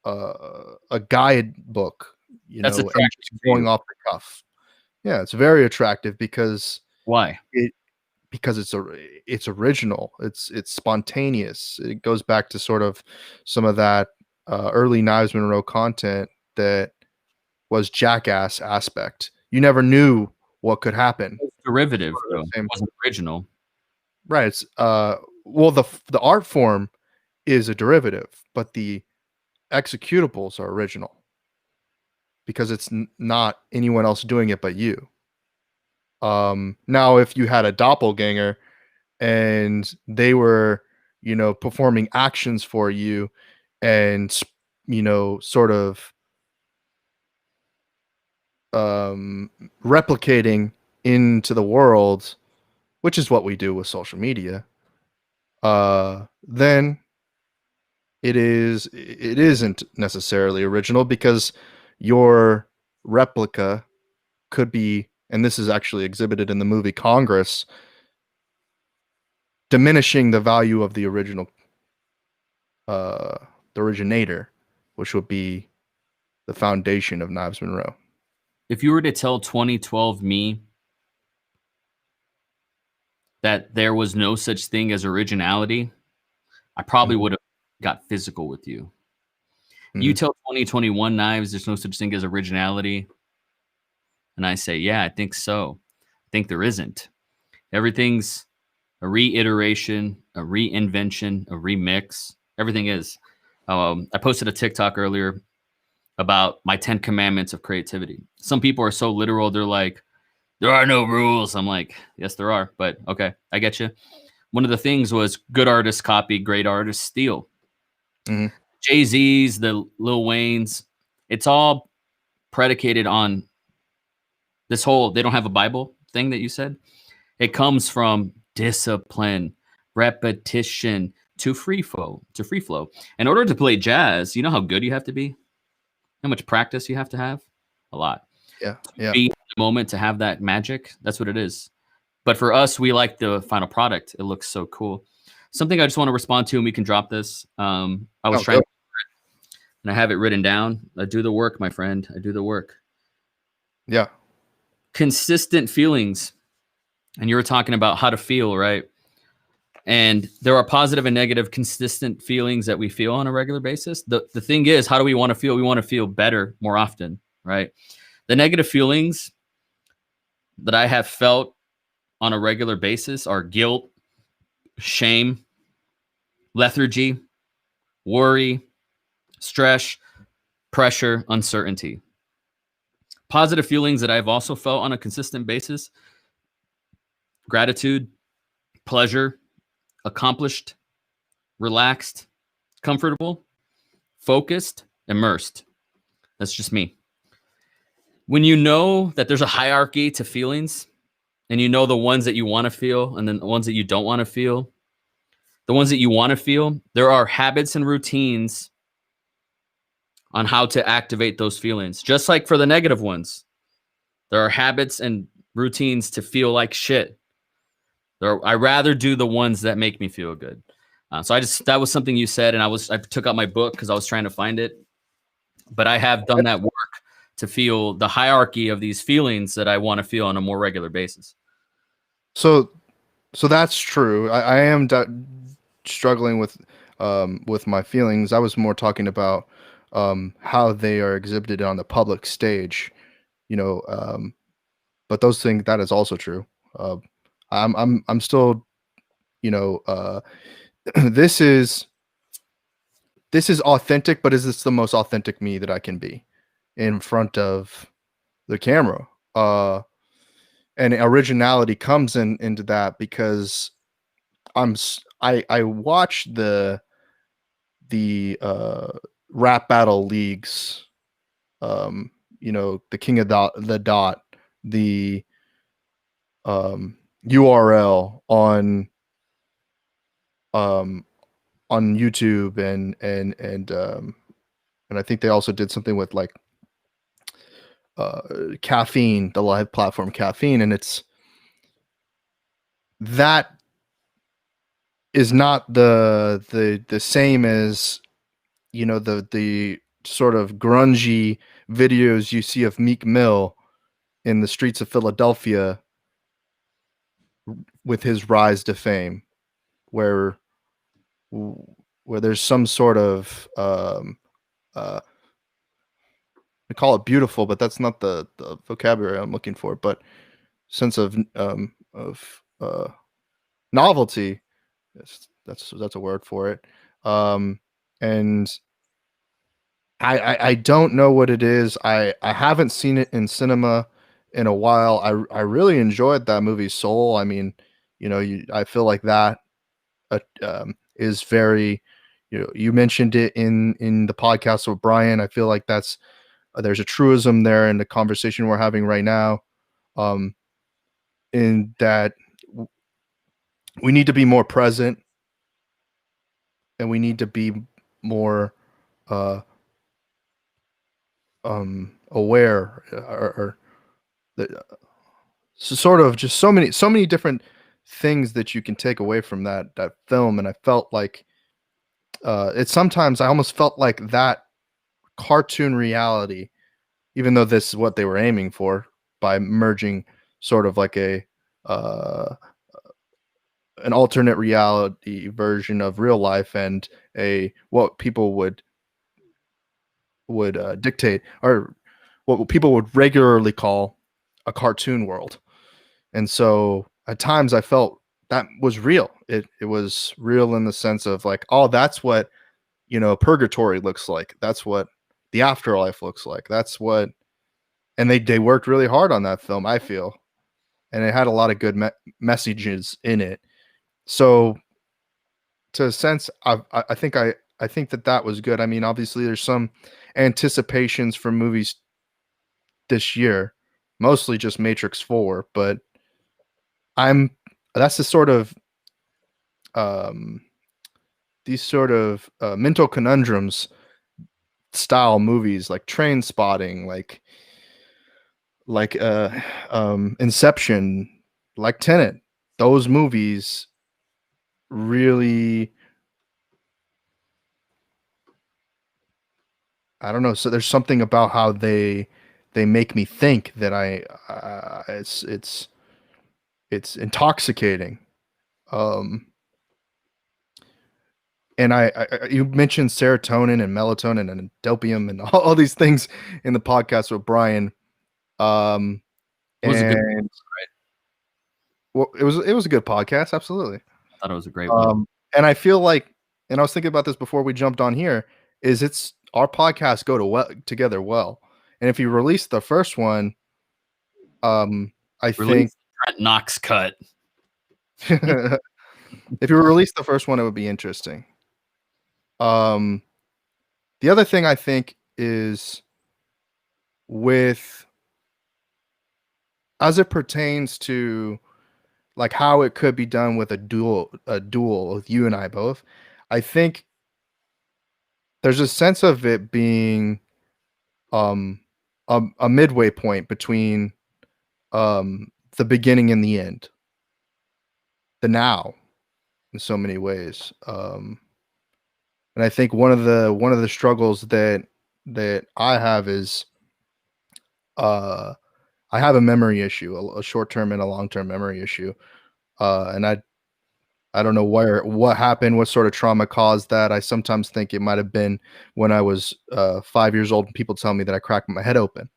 a guidebook, That's and attractive just to going you. off the cuff. Yeah, it's very attractive because Why? it because it's original, it's spontaneous. It goes back to sort of some of that early Knives Monroe content that was jackass aspect. You never knew what could happen. It's derivative, Sort of though. the It same, wasn't original. right? It's well, the art form is a derivative, but the executables are original because it's not anyone else doing it but you. Now, if you had a doppelganger and they were, performing actions for you and, sort of um, replicating into the world, which is what we do with social media, then it isn't necessarily original because your replica could be, and this is actually exhibited in the movie Congress, diminishing the value of uh, the originator, which would be the foundation of Knives Monroe. If you were to tell 2012 me that there was no such thing as originality, I probably Mhm, would have got physical with you. You mhm. tell 2021 Knives there's no such thing as originality, and I say, yeah, I think so. I think there isn't. Everything's a reiteration, a reinvention, a remix. Everything is. I posted a TikTok earlier about my 10 commandments of creativity. Some people are so literal, they're like, there are no rules. I'm like, yes, there are, but okay, I get you. One of the things was good artists copy, great artists steal. Mhm. Jay-Z's, the Lil Wayne's, it's all predicated on this whole they don't have a Bible thing that you said. It comes from discipline, repetition to free flow, In order to play jazz, you know how good you have to be? How much practice you have to have? A lot. Yeah, yeah. Be in the moment to have that magic. That's what it is. But for us, we like the final product. It looks so cool. Something I just want to respond to, and we can drop this. I was Oh, trying, go. and I have it written down. I do the work, my friend. I do the work. Yeah. Consistent feelings. And you were talking about how to feel, right? And there are positive and negative consistent feelings that we feel on a regular basis. The thing is, how do we want to feel? We want to feel better more often, right? The negative feelings that I have felt on a regular basis are guilt, shame, lethargy, worry, stress, pressure, uncertainty. Positive feelings that I've also felt on a consistent basis: gratitude, pleasure, accomplished, relaxed, comfortable, focused, immersed. That's just me. When you know that there's a hierarchy to feelings and you know the ones that you want to feel and then the ones that you don't want to feel, the ones that you want to feel, there are habits and routines on how to activate those feelings. Just like for the negative ones, there are habits and routines to feel like shit. I rather do the ones that make me feel good. So that was something you said, and I took out my book because I was trying to find it, but I have done that work to feel the hierarchy of these feelings that I want to feel on a more regular basis. So so that's true. I am struggling with my feelings. I was more talking about how they are exhibited on the public stage, you know, but those things that is also true. Uh, I'm still, you know, this is this is authentic, but is this the most authentic me that I can be in front of the camera? And originality comes into that because I watch the rap battle leagues, the King of the Dot, the URL on on YouTube and I think they also did something with like Caffeine, the live platform Caffeine, and it's that is not the same as, you know, the sort of grungy videos you see of Meek Mill in the streets of Philadelphia with his rise to fame, where where there's some sort of uh I call it beautiful, but that's not the vocabulary I'm looking for, but sense of novelty. That's a word for it. Um, and I don't know what it is. I haven't seen it in cinema in a while. I really enjoyed that movie Soul. I mean, you know, I feel like that is very, you know, you mentioned it in the podcast with Brian. I feel like that's there's a truism there in the conversation we're having right now. Um, in that we need to be more present and we need to be more uh, aware or the, so sort of just so many different things that you can take away from that film. And I felt like it sometimes I almost felt like that cartoon reality, even though this is what they were aiming for by merging sort of like a uh, an alternate reality version of real life and a what people would dictate or what people would regularly call a cartoon world. And so at times I felt that was real. It was real in the sense of like, oh, that's what, you know, purgatory looks like. That's what the afterlife looks like. That's what, and they worked really hard on that film, I feel, and it had a lot of good messages in it. So to a sense, I think that that was good. I mean, obviously, there's some anticipations for movies this year, mostly just Matrix 4, but I'm that's the sort of um these sort of mental conundrums style movies like Train Spotting, like Inception, like Tenet. Those movies really, I don't know. So there's something about how they make me think that it's intoxicating. Um, and you mentioned serotonin and melatonin and dopium and all these things in the podcast with Brian. Um, It was a good. and well, it was a good podcast, absolutely. I thought it was a great one. And I feel like, and I was thinking about this before we jumped on here, is it's our podcasts go to together well. And if you release the first one, I think Release Trent Knox cut. if you release the first one, it would be interesting. Um, the other thing I think is with as it pertains to like how it could be done with a duel with you and I both, I think there's a sense of it being um a midway point between the beginning and the end, the now in so many ways. And I think one of the struggles that I have is uh I have a memory issue, a short-term and a long-term memory issue. And I don't know what happened, what sort of trauma caused that. I sometimes think it might have been when I was 5 years old and people tell me that I cracked my head open.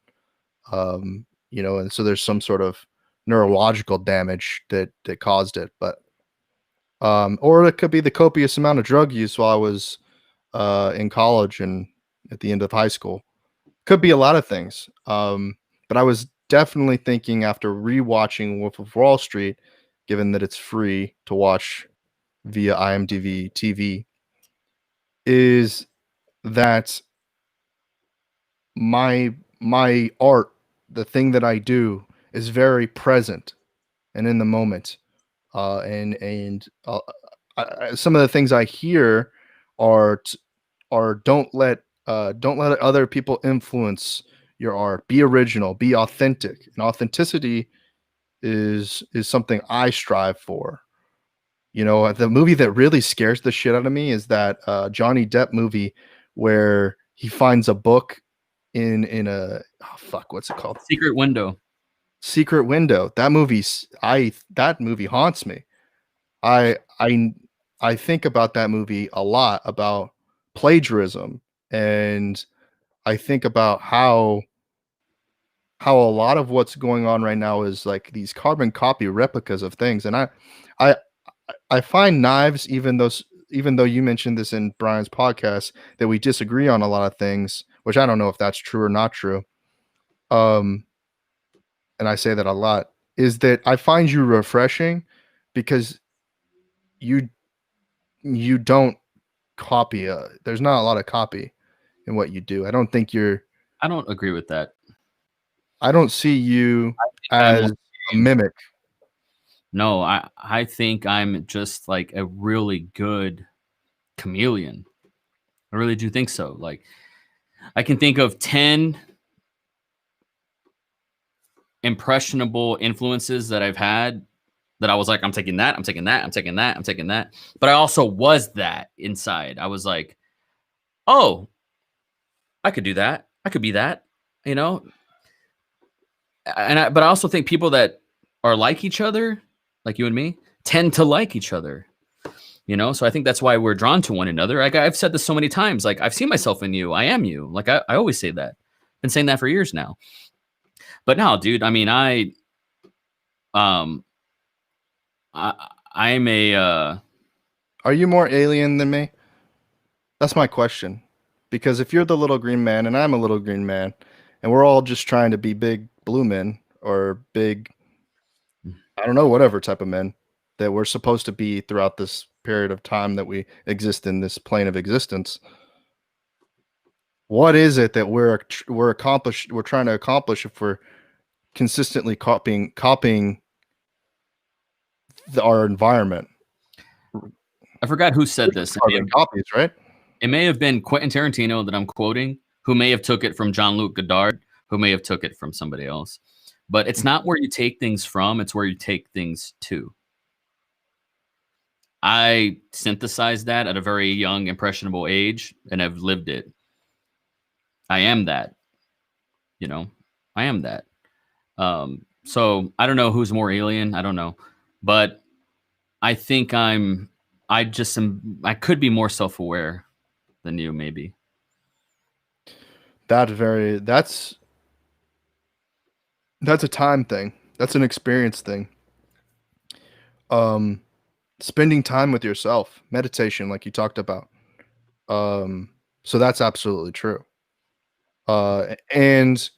You know, and so there's some sort of neurological damage that caused it. But or it could be the copious amount of drug use while I was in college and at the end of high school. Could be a lot of things. But I was definitely thinking after rewatching Wolf of Wall Street, given that it's free to watch via IMDb TV, is that my art, the thing that I do, is very present and in the moment. And some of the things I hear art, or don't let other people influence your art. Be original, be authentic. And authenticity is something I strive for. You know, the movie that really scares the shit out of me is that Johnny Depp movie where he finds a book in a oh, fuck, what's it called? Secret Window. Secret Window. That movie haunts me. I I I think about that movie a lot, about plagiarism, and I think about how a lot of what's going on right now is like these carbon copy replicas of things. And I I find knives, even though you mentioned this in Brian's podcast, that we disagree on a lot of things, which I don't know if that's true or not true. Um, and I say that a lot, is that I find you refreshing because you you don't copy. There's not a lot of copy in what you do. I don't think you're. I don't agree with that. I don't see you I'm as a mimic. No, I think I'm just like a really good chameleon. I really do think so. Like I can think of 10 impressionable influences that I've had that I was like, I'm taking that, I'm taking that, I'm taking that, I'm taking that. But I also was that inside. I was like, oh, I could do that. I could be that, you know? But I also think people that are like each other, like you and me, tend to like each other. You know, so I think that's why we're drawn to one another. Like I've said this so many times, like I've seen myself in you. I am you. Like I always say that. Been saying that for years now. But no, dude, I mean, um I'm a Are you more alien than me? That's my question. Because if you're the little green man and I'm a little green man, and we're all just trying to be big blue men or big, I don't know, whatever type of men that we're supposed to be throughout this period of time that we exist in this plane of existence, what is it that we're trying to accomplish if we're consistently copying our environment? I forgot who said this. Carbon copies, right? It may have been Quentin Tarantino that I'm quoting, who may have took it from Jean-Luc Godard, who may have took it from somebody else. But it's not where you take things from, it's where you take things to. I synthesized that at a very young, impressionable age, and I've lived it. I am that, you know, I am that. So I don't know who's more alien. I don't know, but I think I could be more self-aware than you, maybe. That's a time thing. That's an experience thing. Spending time with yourself, meditation, like you talked about. So that's absolutely true. And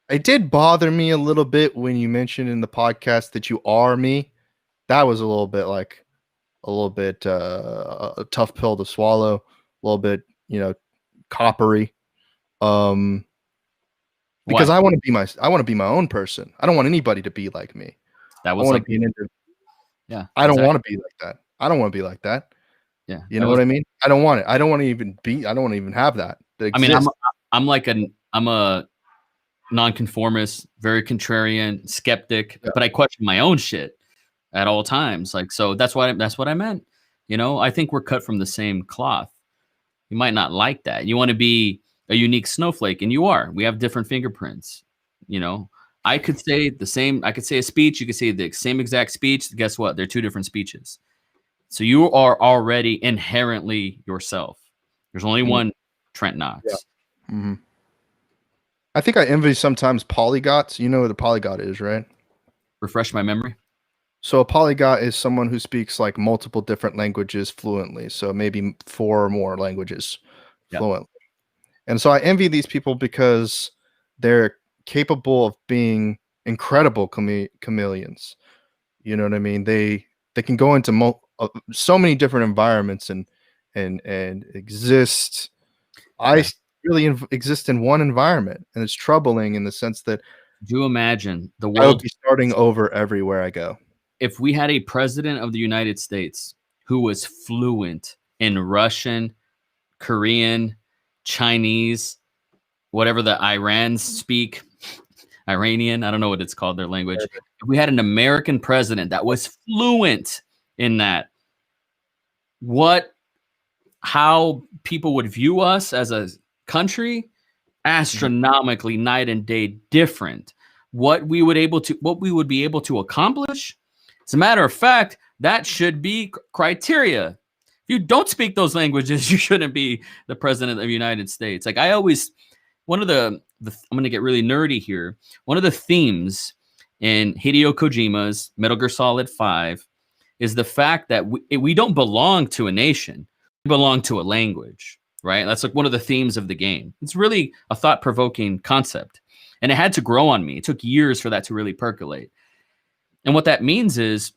it did bother me a little bit when you mentioned in the podcast that you are me. That was a little bit a tough pill to swallow, a little bit, coppery. Because Why? I want to be my own person. I don't want anybody to be like me. That I was want to like, be an individual. yeah, I don't exactly. want to be like that. I don't want to be like that. Yeah, You know what I mean? I don't want it. I don't want to even be. I don't want to even have that. I mean, I'm a nonconformist, very contrarian, skeptic, Yeah. but I question my own shit at all times. Like, so that's what I meant. You know, I think we're cut from the same cloth. You might not like that. You want to be a unique snowflake, and you are. We have different fingerprints. You know, I could say the same. I could say a speech. You could say the same exact speech. Guess what? They're two different speeches. So you are already inherently yourself. There's only one Trent Knox. Yeah. Mm-hmm. I think I envy sometimes polyglots. You know what a polyglot is, right? Refresh my memory. So a polyglot is someone who speaks like multiple different languages fluently. So maybe 4 or more languages fluently. And so I envy these people because they're capable of being incredible chameleons. You know what I mean? They can go into so many different environments and exist. I really exist in one environment, and it's troubling in the sense that do you imagine the I would world be starting over everywhere I go. if we had a president of the United States who was fluent in Russian, Korean, Chinese, whatever the Irans speak, Iranian, I don't know what it's called, their language. If we had an American president that was fluent in that, how people would view us as a country, astronomically night and day different. What we would be able to accomplish. As a matter of fact, that should be criteria. If you don't speak those languages, you shouldn't be the president of the United States. Like I always, one of the I'm going to get really nerdy here. One of the themes in Hideo Kojima's Metal Gear Solid 5 is the fact that we don't belong to a nation. We belong to a language, right? That's like one of the themes of the game. It's really a thought-provoking concept. And it had to grow on me. It took years for that to really percolate. And what that means is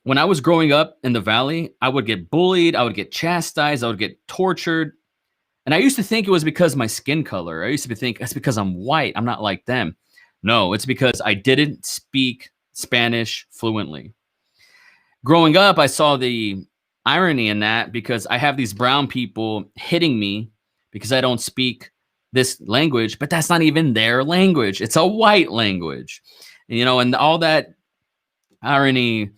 when I was growing up in the Valley, I would get bullied, I would get chastised, I would get tortured. And I used to think it was because of my skin color. I used to think that's because I'm white. I'm not like them. No, it's because I didn't speak Spanish fluently. Growing up, I saw the irony in that because I have these brown people hitting me because I don't speak this language, but that's not even their language. It's a white language, you know, and all that irony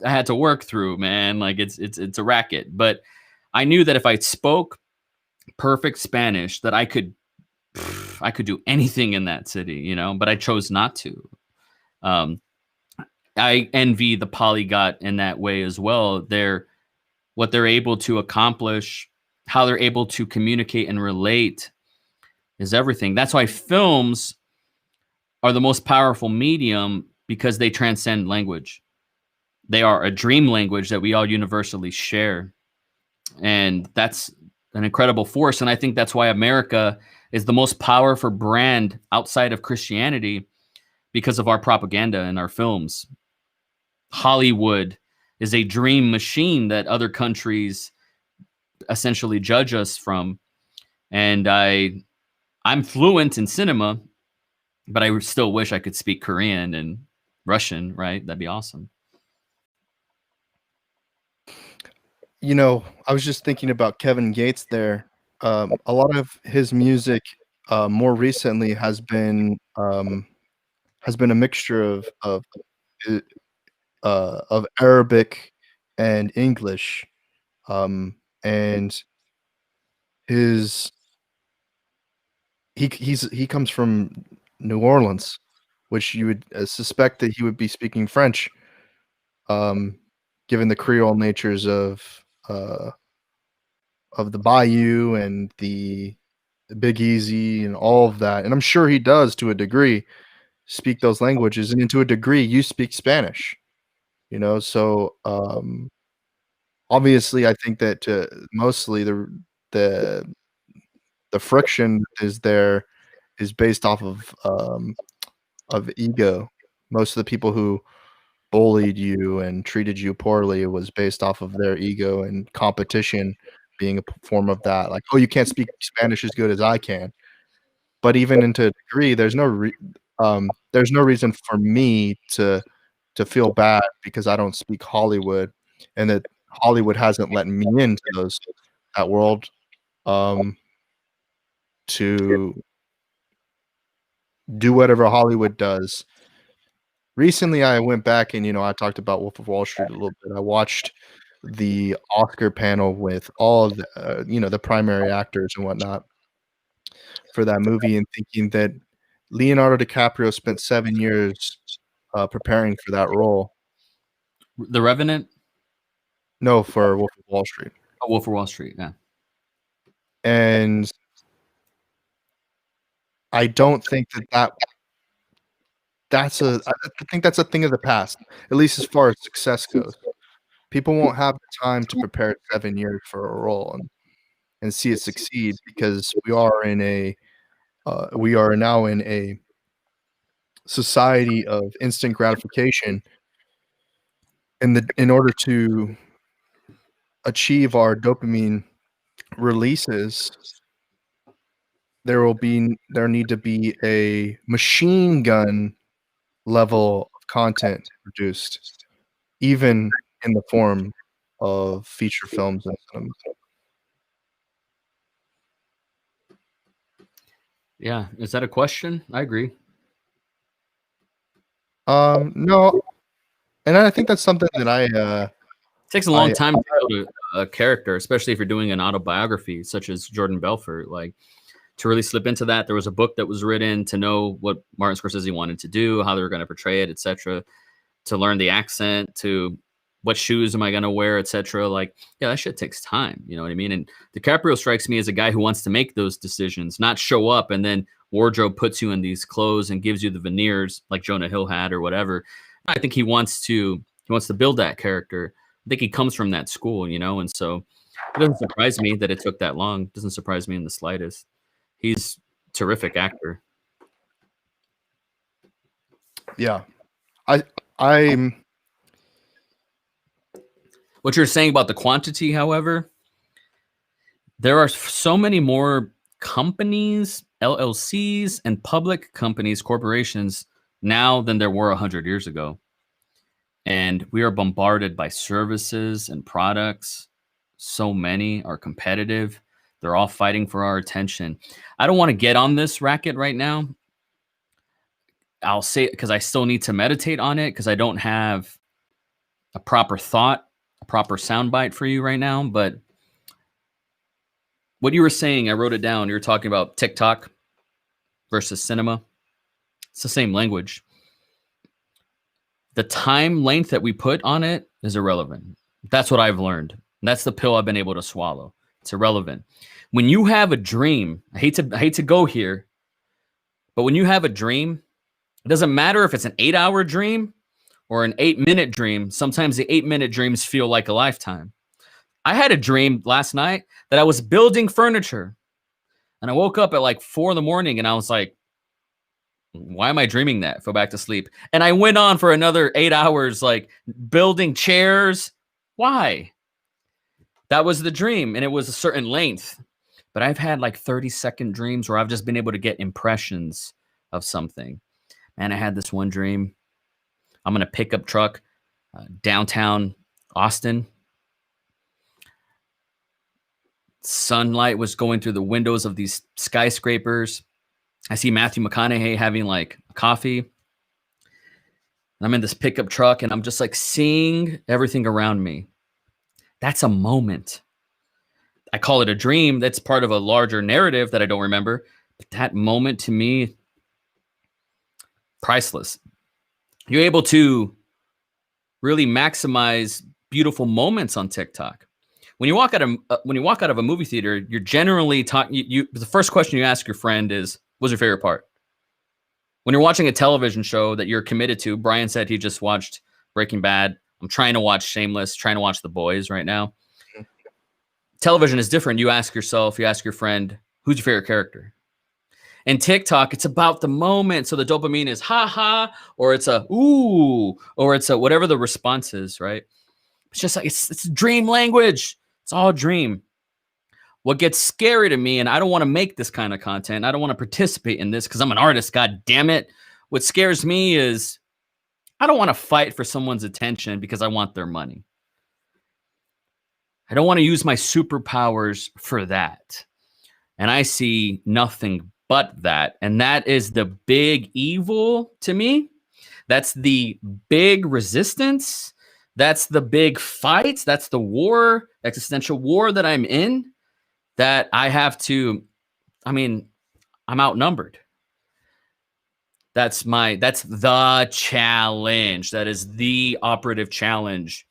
I had to work through, man. Like it's a racket, but I knew that if I spoke perfect Spanish, that I could do anything in that city, you know, but I chose not to. I envy the polyglot in that way as well. What they're able to accomplish, how they're able to communicate and relate is everything. That's why films are the most powerful medium because they transcend language. They are a dream language that we all universally share. And that's an incredible force. And I think that's why America is the most powerful brand outside of Christianity because of our propaganda and our films. Hollywood is a dream machine that other countries essentially judge us from. And I'm fluent in cinema, but I still wish I could speak Korean and Russian, right? That'd be awesome. You know, I was just thinking about Kevin Gates there. A lot of his music more recently has been a mixture of Arabic and English, and his he comes from New Orleans, which you would suspect that he would be speaking French, given the Creole natures of the Bayou and the Big Easy and all of that, and I'm sure he does to a degree speak those languages, and to a degree you speak Spanish, you know. So obviously I think that mostly the the friction is based off of ego. Most of the people who bullied you and treated you poorly was based off of their ego, and competition being a form of that. Like, oh, you can't speak Spanish as good as I can. But even into a degree, there's no reason for me to feel bad because I don't speak Hollywood, and that Hollywood hasn't let me into that world to do whatever Hollywood does. Recently, I went back and, I talked about Wolf of Wall Street a little bit. I watched the Oscar panel with all of the, the primary actors and whatnot for that movie, and thinking that Leonardo DiCaprio spent 7 years preparing for that role. The Revenant? No, for Wolf of Wall Street. Oh, Wolf of Wall Street, yeah. And I don't think I think that's a thing of the past, at least as far as success goes. People won't have the time to prepare 7 years for a role and see it succeed, because we are now in a society of instant gratification. In order to achieve our dopamine releases, there need to be a machine gun level of content produced, even in the form of feature films and cinema. Yeah, is that a question? I agree. No, and I think that's something that It takes a long time to build a character, especially if you're doing an autobiography such as Jordan Belfort. Like, to really slip into that, there was a book that was written to know what Martin Scorsese wanted to do, how they were going to portray it, etc. To learn the accent, to what shoes am I going to wear, etc. Like, yeah, that shit takes time. You know what I mean? And DiCaprio strikes me as a guy who wants to make those decisions, not show up and then wardrobe puts you in these clothes and gives you the veneers like Jonah Hill had or whatever. I think he wants to build that character. I think he comes from that school, you know, and so it doesn't surprise me that it took that long. It doesn't surprise me in the slightest. He's a terrific actor. Yeah. I'm What you're saying about the quantity, however, there are so many more companies, LLCs, and public companies, corporations now than there were 100 years ago. And we are bombarded by services and products. So many are competitive. They're all fighting for our attention. I don't want to get on this racket right now. I'll say it because I still need to meditate on it because I don't have a proper thought, a proper soundbite for you right now. But what you were saying, I wrote it down. You were talking about TikTok versus cinema. It's the same language. The time length that we put on it is irrelevant. That's what I've learned. That's the pill I've been able to swallow. It's irrelevant. When you have a dream, I hate to go here, but when you have a dream, it doesn't matter if it's an 8-hour dream or an 8-minute dream. Sometimes the 8-minute dreams feel like a lifetime. I had a dream last night that I was building furniture, and I woke up at like 4 a.m. and I was like, why am I dreaming that? Fell back to sleep. And I went on for another 8 hours, like building chairs. Why? That was the dream. And it was a certain length. But I've had like 30-second dreams where I've just been able to get impressions of something. Man, I had this one dream. I'm in a pickup truck, downtown Austin. Sunlight was going through the windows of these skyscrapers. I see Matthew McConaughey having like coffee. I'm in this pickup truck and I'm just like seeing everything around me. That's a moment. I call it a dream. That's part of a larger narrative that I don't remember. But that moment to me, priceless. You're able to really maximize beautiful moments on TikTok. When you walk out of a movie theater, you're generally talking. The first question you ask your friend is, "What's your favorite part?" When you're watching a television show that you're committed to, Brian said he just watched Breaking Bad. I'm trying to watch Shameless, trying to watch The Boys right now. Television is different. You ask yourself, you ask your friend, who's your favorite character? And TikTok, it's about the moment. So the dopamine is ha ha, or it's a ooh, or it's a whatever the response is, right? It's just like it's dream language. It's all dream. What gets scary to me, and I don't want to make this kind of content, I don't want to participate in this because I'm an artist, god damn it. What scares me is I don't want to fight for someone's attention because I want their money. I don't want to use my superpowers for that. And I see nothing but that. And that is the big evil to me. That's the big resistance. That's the big fight. That's the war, existential war that I'm in, that I have to, I'm outnumbered. That's the challenge. That is the operative challenge,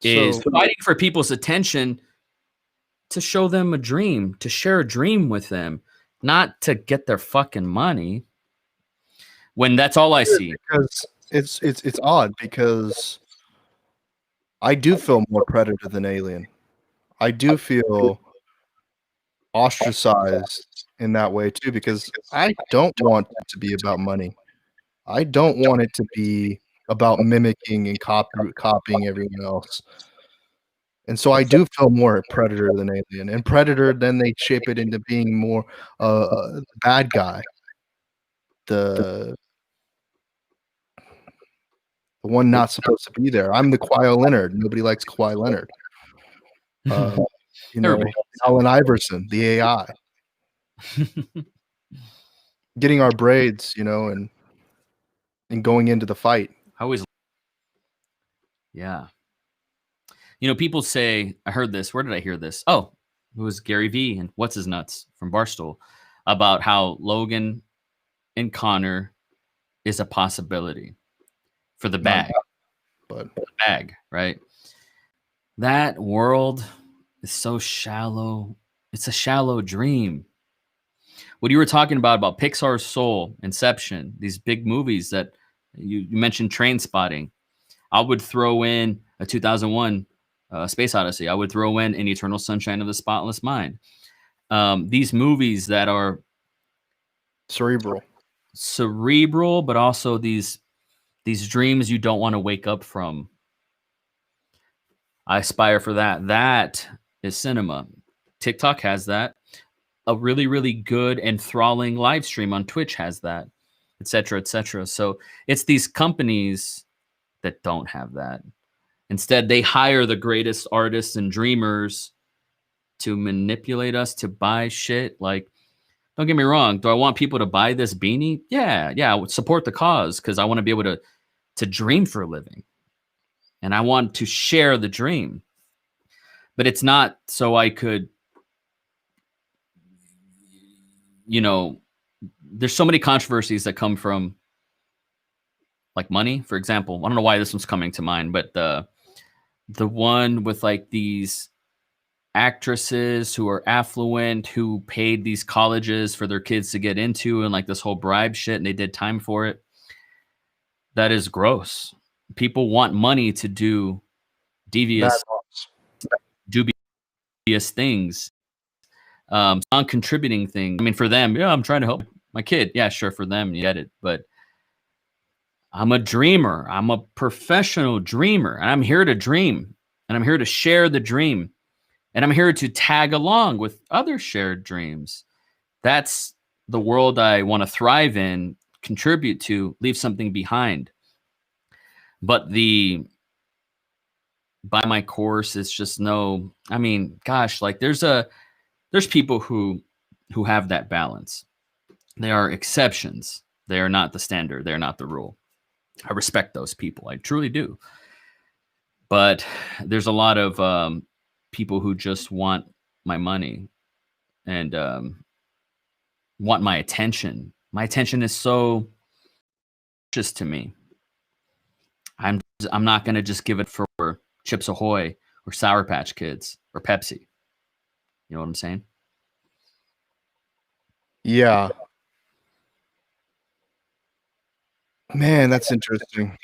is fighting for people's attention, to show them a dream, to share a dream with them, not to get their fucking money. When that's all I see. Because it's odd because I do feel more predator than alien. I do feel ostracized in that way too because I don't want it to be about money. I don't want it to be about mimicking and copying everyone else. And so I do feel more predator than alien. And predator, then they shape it into being more bad guy. The the one not supposed to be there. I'm the Kawhi Leonard. Nobody likes Kawhi Leonard. You know, Everybody. Allen Iverson, the AI, getting our braids, you know, and going into the fight. Yeah. You know, people say, I heard this. Where did I hear this? Oh, it was Gary Vee and What's His Nuts from Barstool about how Logan and Connor is a possibility for the bag. But the bag, right? That world is so shallow. It's a shallow dream. What you were talking about Pixar's Soul, Inception, these big movies that you mentioned, Train Spotting. I would throw in a 2001 Space Odyssey. I would throw in An Eternal Sunshine of the Spotless Mind. These movies that are cerebral, but also these dreams you don't want to wake up from. I aspire for that. That is cinema. TikTok has that. A really, really good, enthralling live stream on Twitch has that, et cetera, et cetera. So it's these companies that don't have that. Instead, they hire the greatest artists and dreamers to manipulate us to buy shit. Like, don't get me wrong. Do I want people to buy this beanie? Yeah. I would support the cause because I want to be able to dream for a living. And I want to share the dream. But it's not so I could, you know, there's so many controversies that come from like money, for example. I don't know why this one's coming to mind, but the one with like these actresses who are affluent, who paid these colleges for their kids to get into, and like this whole bribe shit, and they did time for it. That is gross. People want money to do devious, dubious things, non-contributing things. I mean, for them, yeah, I'm trying to help my kid. Yeah, sure, for them, you get it. But I'm a dreamer. I'm a professional dreamer, and I'm here to dream, and I'm here to share the dream, and I'm here to tag along with other shared dreams. That's the world I want to thrive in, contribute to, leave something behind. But buy my course, it's just no. I mean, gosh, like there's people who have that balance. They are exceptions. They are not the standard. They're not the rule. I respect those people. I truly do. But there's a lot of people who just want my money and want my attention. My attention is so precious to me. I'm not going to just give it for Chips Ahoy or Sour Patch Kids or Pepsi. You know what I'm saying? Yeah. Man, that's interesting.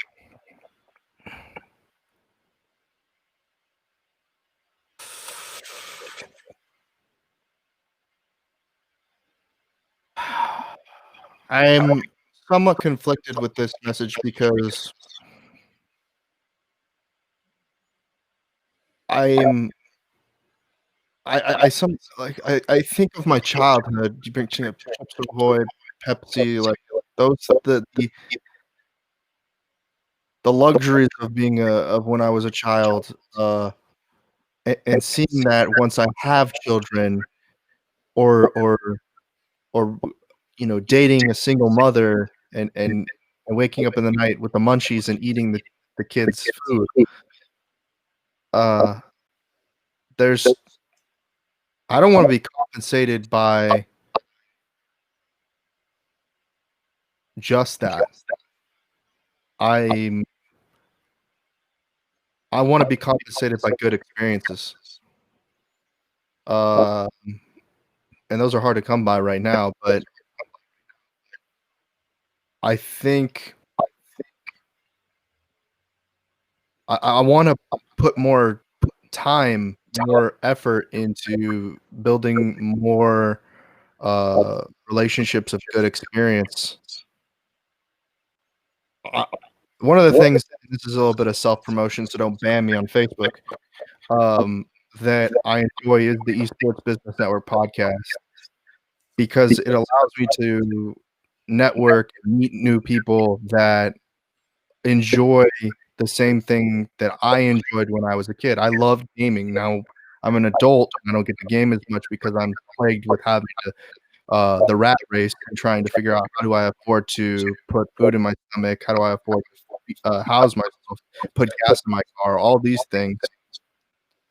I'm somewhat conflicted with this message because I think of my childhood. You bring up Chips Ahoy, Pepsi, like those the luxuries of being of when I was a child, and seeing that once I have children, or you know, dating a single mother and waking up in the night with the munchies and eating the kids' food. There's I don't want to be compensated by just that. I want to be compensated by good experiences. And those are hard to come by right now, but I think I want to put more time, more effort into building more relationships of good experience. One of the things, this is a little bit of self-promotion, so don't ban me on Facebook, that I enjoy is the Esports Business Network podcast, because it allows me to network and meet new people that enjoy the same thing that I enjoyed when I was a kid. I loved gaming. Now I'm an adult, and I don't get to game as much because I'm plagued with having to the rat race and trying to figure out how do I afford to put food in my stomach, how do I afford to house myself, put gas in my car, all these things,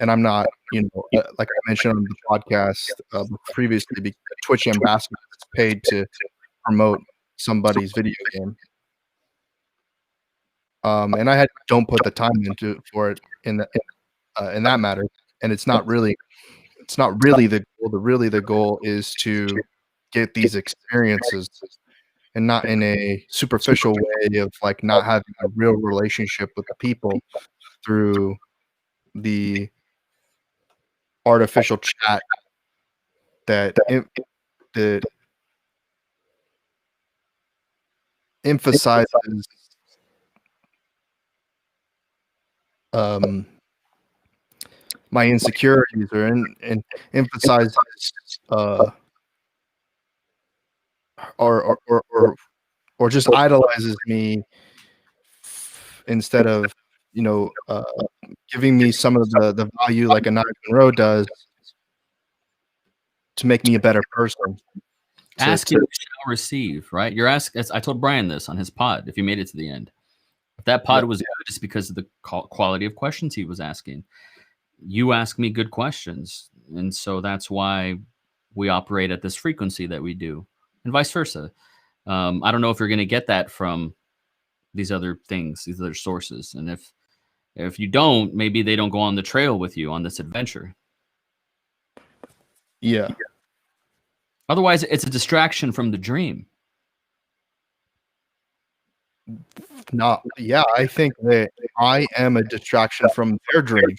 and I'm not, like I mentioned on the podcast, previously, Twitch ambassador is paid to promote somebody's video game. And I don't put the time into for it in that matter, and it's not really the goal. The goal is to get these experiences and not in a superficial way of, like, not having a real relationship with the people through the artificial chat that that emphasizes, um, my insecurities and emphasizes, uh, or just idolizes me instead of, you know, uh, giving me some of the value like a Monroe does to make me a better person. Ask, you shall receive, right? You're asking. I told Brian this on his pod. If you made it to the end, if that pod was good, it's because of the quality of questions he was asking. You ask me good questions, and so that's why we operate at this frequency that we do, and vice versa. I don't know if you're going to get that from these other things, these other sources, and if you don't, maybe they don't go on the trail with you on this adventure. Yeah. Otherwise, it's a distraction from the dream. No, yeah, I think that I am a distraction from their dream.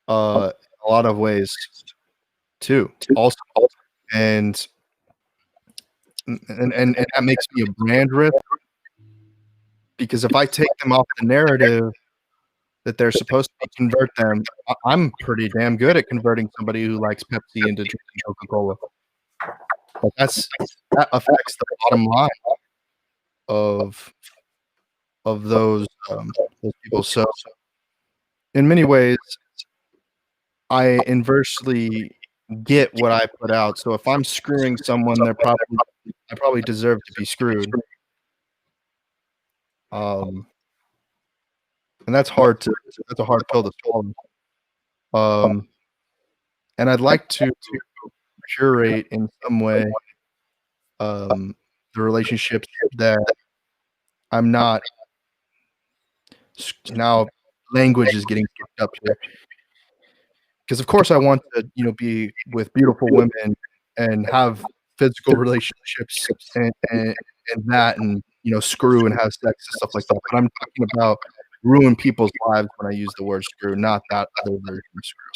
A lot of ways too, also, and that makes me a brand rip, because if I take them off the narrative that they're supposed to convert them, I'm pretty damn good at converting somebody who likes Pepsi into drinking Coca-Cola. But that affects the bottom line of those people. So in many ways, I inversely get what I put out. So if I'm screwing someone, I probably deserve to be screwed. And that's a hard pill to swallow. And I'd like to curate in some way, the relationships that I'm not now. Language is getting picked up here, because of course I want to, be with beautiful women and have physical relationships and that, and screw and have sex and stuff like that. But I'm talking about ruin people's lives when I use the word screw, not that other version of screw.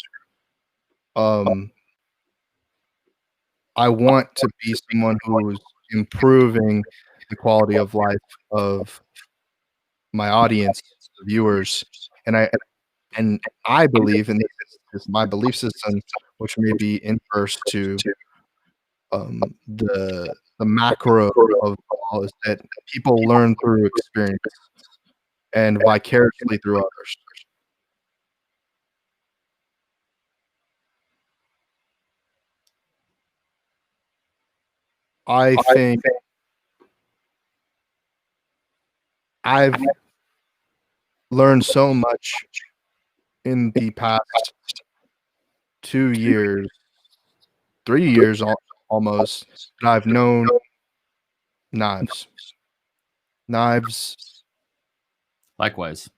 I want to be someone who's improving the quality of life of my audience, the viewers, and I believe, and this is my belief system, which may be inverse to the macro of all, is that people learn through experience and vicariously through others. I think I've learned so much in the past 2 years, 3 years almost, that I've known knives. Knives. Likewise.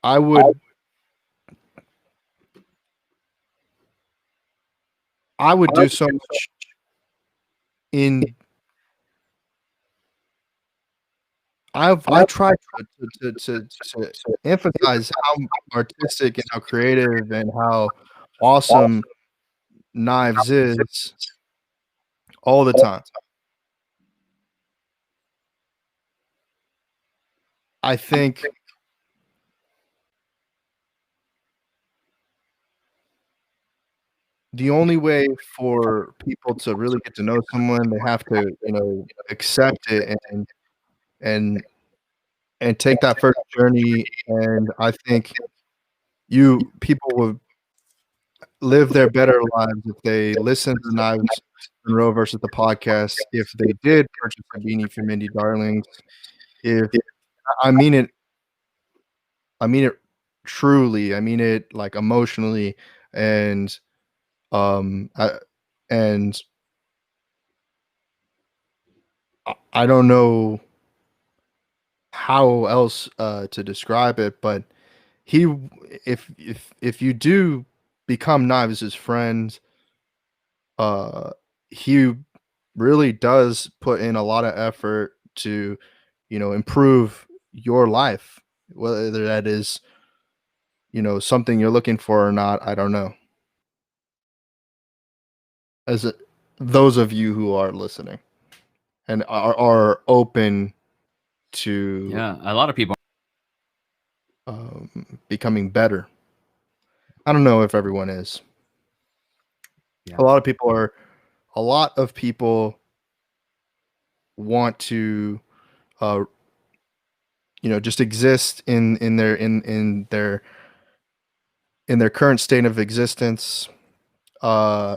I would do so much in I tried to emphasize how artistic and how creative and how awesome Knives is all the time. I think the only way for people to really get to know someone, they have to, accept it and and take that first journey. And I think people would live their better lives if they listen to Knives Monroe versus the podcast. If they did purchase a beanie from Indie Darlings, if I mean it, I mean it truly. I mean it like emotionally, and I, and I don't know how else to describe it, but he, if you do become Knives' friend, uh, he really does put in a lot of effort to, improve your life, whether that is, something you're looking for or not. I don't know. As those of you who are listening and are open to Yeah, a lot of people. becoming better. I don't know if everyone is. Yeah. A lot of people are. A lot of people want to, uh, just exist in their current state of existence. Uh,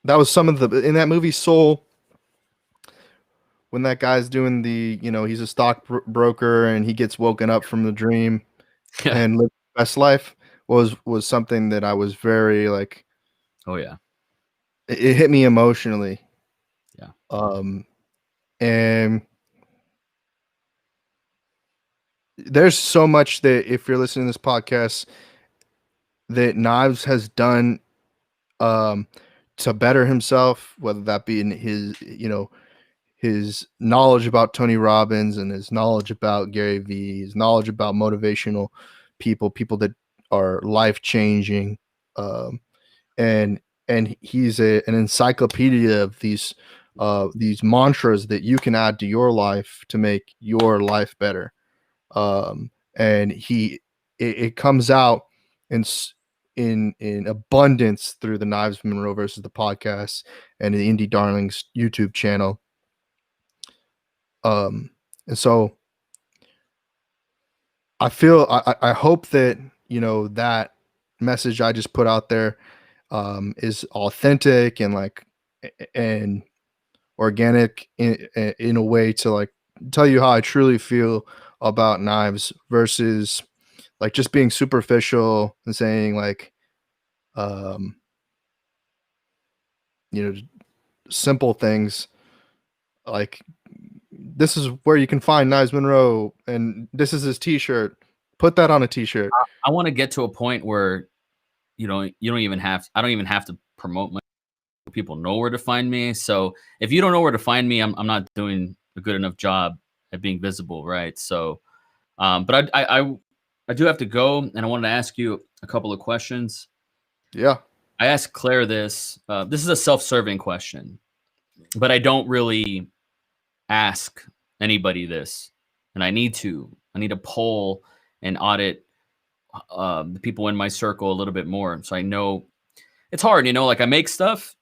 that was some of the in that movie Soul, when that guy's doing the, he's a stockbroker and he gets woken up from the dream Yeah. and lives the best life, was something that I was very like, Oh yeah. it hit me emotionally. Yeah. And there's so much that, if you're listening to this podcast, that Knives has done um to better himself, whether that be in his, his knowledge about Tony Robbins and his knowledge about Gary Vee, his knowledge about motivational people that are life changing, um, and he's an encyclopedia of these mantras that you can add to your life to make your life better. And it comes out in in abundance through the Knives Monroe versus the podcast and the Indie Darlings YouTube channel. And so I hope that, that message I just put out there is authentic and like and organic in a way to like tell you how I truly feel about Knives versus like just being superficial and saying like, um, you know, simple things like, this is where you can find Knives Monroe and this is his t-shirt. Put that on a t-shirt. I want to get to a point where you don't even have, I don't even have to promote my, people know where to find me. So if you don't know where to find me, I'm not doing a good enough job at being visible, right? So but I do have to go, and I wanted to ask you a couple of questions. Yeah. I asked Claire this. This is a self-serving question, but I don't really ask anybody this, and I need to. I need to poll and audit the people in my circle a little bit more, so I know it's hard. Like I make stuff,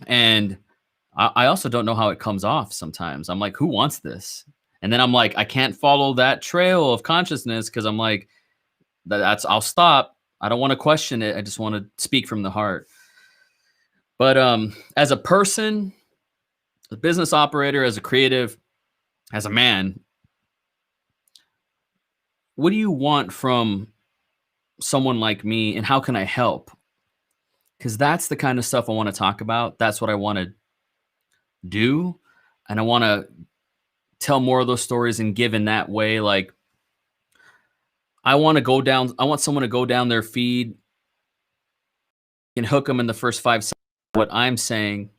and I also don't know how it comes off. Sometimes I'm like, who wants this? And then I'm like, I can't follow that trail of consciousness because I'm like, I'll stop. I don't want to question it. I just want to speak from the heart. But as a person, a business operator, as a creative, as a man, what do you want from someone like me, and how can I help? Because that's the kind of stuff I want to talk about. That's what I want to do. And I want to tell more of those stories and give in that way. Like, I want someone to go down their feed and hook them in the first 5 seconds of what I'm saying.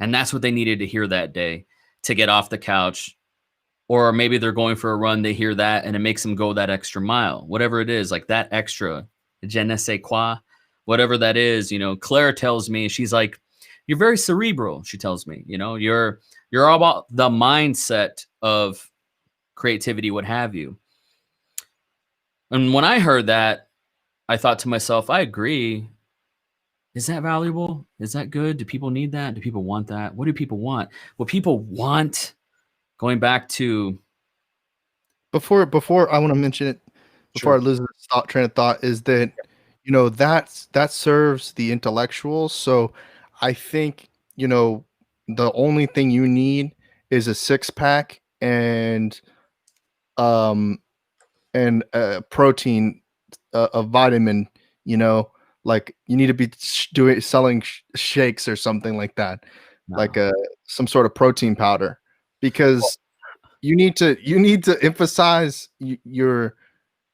And that's what they needed to hear that day to get off the couch. Or maybe they're going for a run, they hear that, and it makes them go that extra mile. Whatever it is, like that extra, je ne sais quoi, whatever that is. Claire tells me, she's like, you're very cerebral. She tells me, you're all about the mindset of creativity, what have you. And when I heard that, I thought to myself, I agree. Is that valuable? Is that good? Do people need that? Do people want that? What do people want? What people want, going back to Before I want to mention it, before I sure. lose this train of thought, is that that serves the intellectuals. So I think the only thing you need is a six pack um and protein, a vitamin. You know, like you need to be doing selling shakes or something like that, like No. a some sort of protein powder, because you need to emphasize your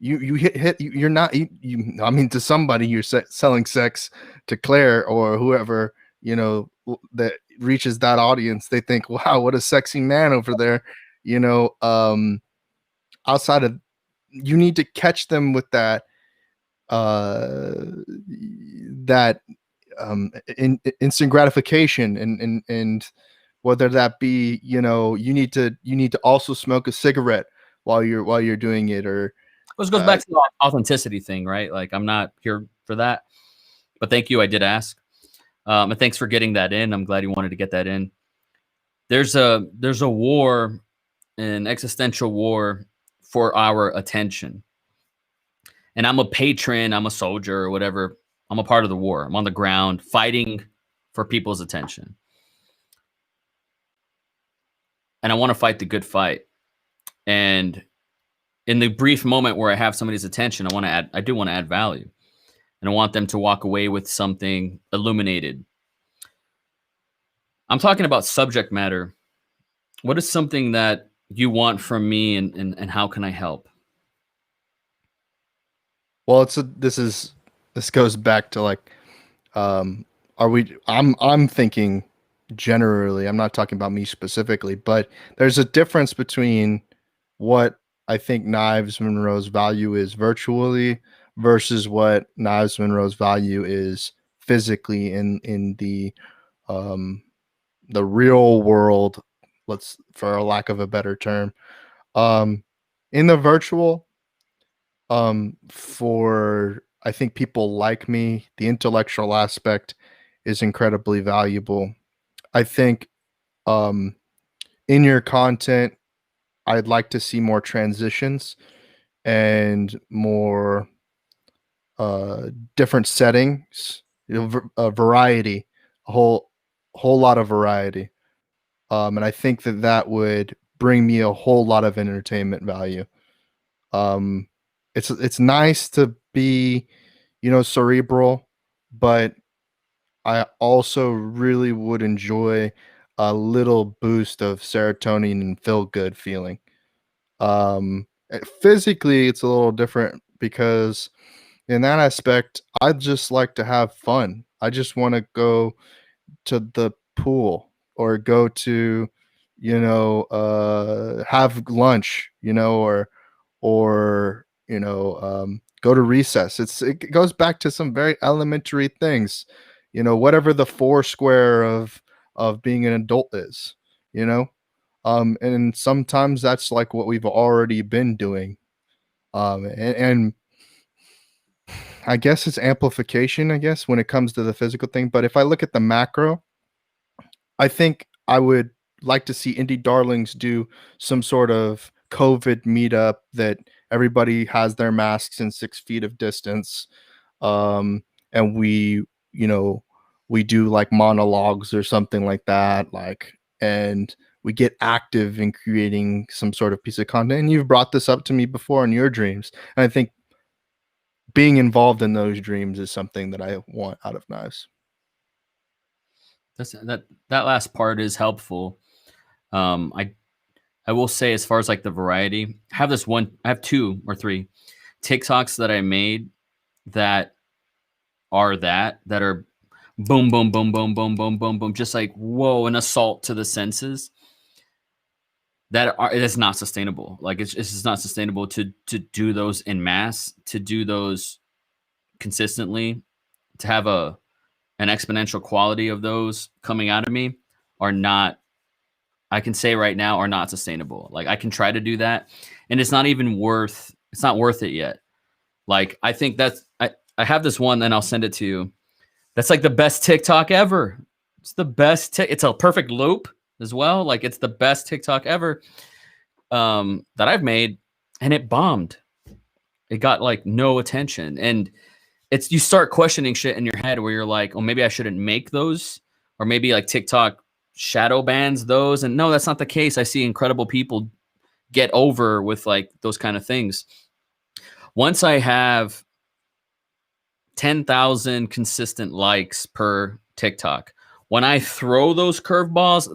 you hit you're not I mean, to somebody you're selling sex, to Claire or whoever, that reaches that audience. They think, wow, what a sexy man over there. you know um Outside of, you need to catch them with uh that instant gratification, and whether that be, you need to also smoke a cigarette while you're doing it, or This goes uh back to the authenticity thing, right? Like, I'm not here for that. But thank you. I did ask. And thanks for getting that in. I'm glad you wanted to get that in. There's a war, an existential war for our attention. And I'm a patron, I'm a soldier or whatever. I'm a part of the war. I'm on the ground fighting for people's attention. And I want to fight the good fight. And in the brief moment where I have somebody's attention, I do want to add value. And I want them to walk away with something illuminated. I'm talking about subject matter. What is something that you want from me, and how can I help? well, this goes back to, like, um are we I'm thinking generally. I'm not talking about me specifically, but there's a difference between what I think Knives Monroe's value is virtually versus what Knives Monroe's value is physically in um the real world, let's for a lack of a better term. um in the virtual, for I think people like me, the intellectual aspect is incredibly valuable. I think, um in your content, I'd like to see more transitions and more uh different settings, variety, a whole lot of variety. And I think that would bring me a whole lot of entertainment value. um it's nice to be, cerebral, but I also really would enjoy a little boost of serotonin and feel good feeling. Physically, it's a little different because in that aspect, I just like to have fun. I just want to go to the pool, or go to, have lunch, or go to recess. It goes back to some very elementary things, whatever the four square of being an adult is, you know. And sometimes that's like what we've already been doing. And I guess it's amplification, I guess, when it comes to the physical thing. But if I look at the macro, I think I would like to see Indie Darlings do some sort of COVID meetup that everybody has their masks and 6 feet of distance. And you know, we do like monologues or something like that, and we get active in creating some sort of piece of content. And you've brought this up to me before in your dreams. And I think being involved in those dreams is something that I want out of Knives. That last part is helpful. I will say, as far as like the variety, I have 2 or 3 TikToks that I made that that are boom, boom, boom, boom, boom, boom, boom, boom, just like, whoa, an assault to the senses. It is not sustainable. Like, it's just not sustainable to do those in mass, to do those consistently, to have an exponential quality of those coming out of me are not, I can say right now, are not sustainable. Like, I can try to do that, and it's not worth it yet. Like, I think I have this one, and I'll send it to you. That's like the best TikTok ever. It's the best. It's a perfect loop as well. Like it's the best TikTok ever that I've made, and it bombed. It got like no attention, and it's you start questioning shit in your head where you're like, oh, maybe I shouldn't make those, or maybe like TikTok shadow bans those. And no, that's not the case. I see incredible people get over with like those kind of things. Once I have 10,000 consistent likes per TikTok, when I throw those curveballs,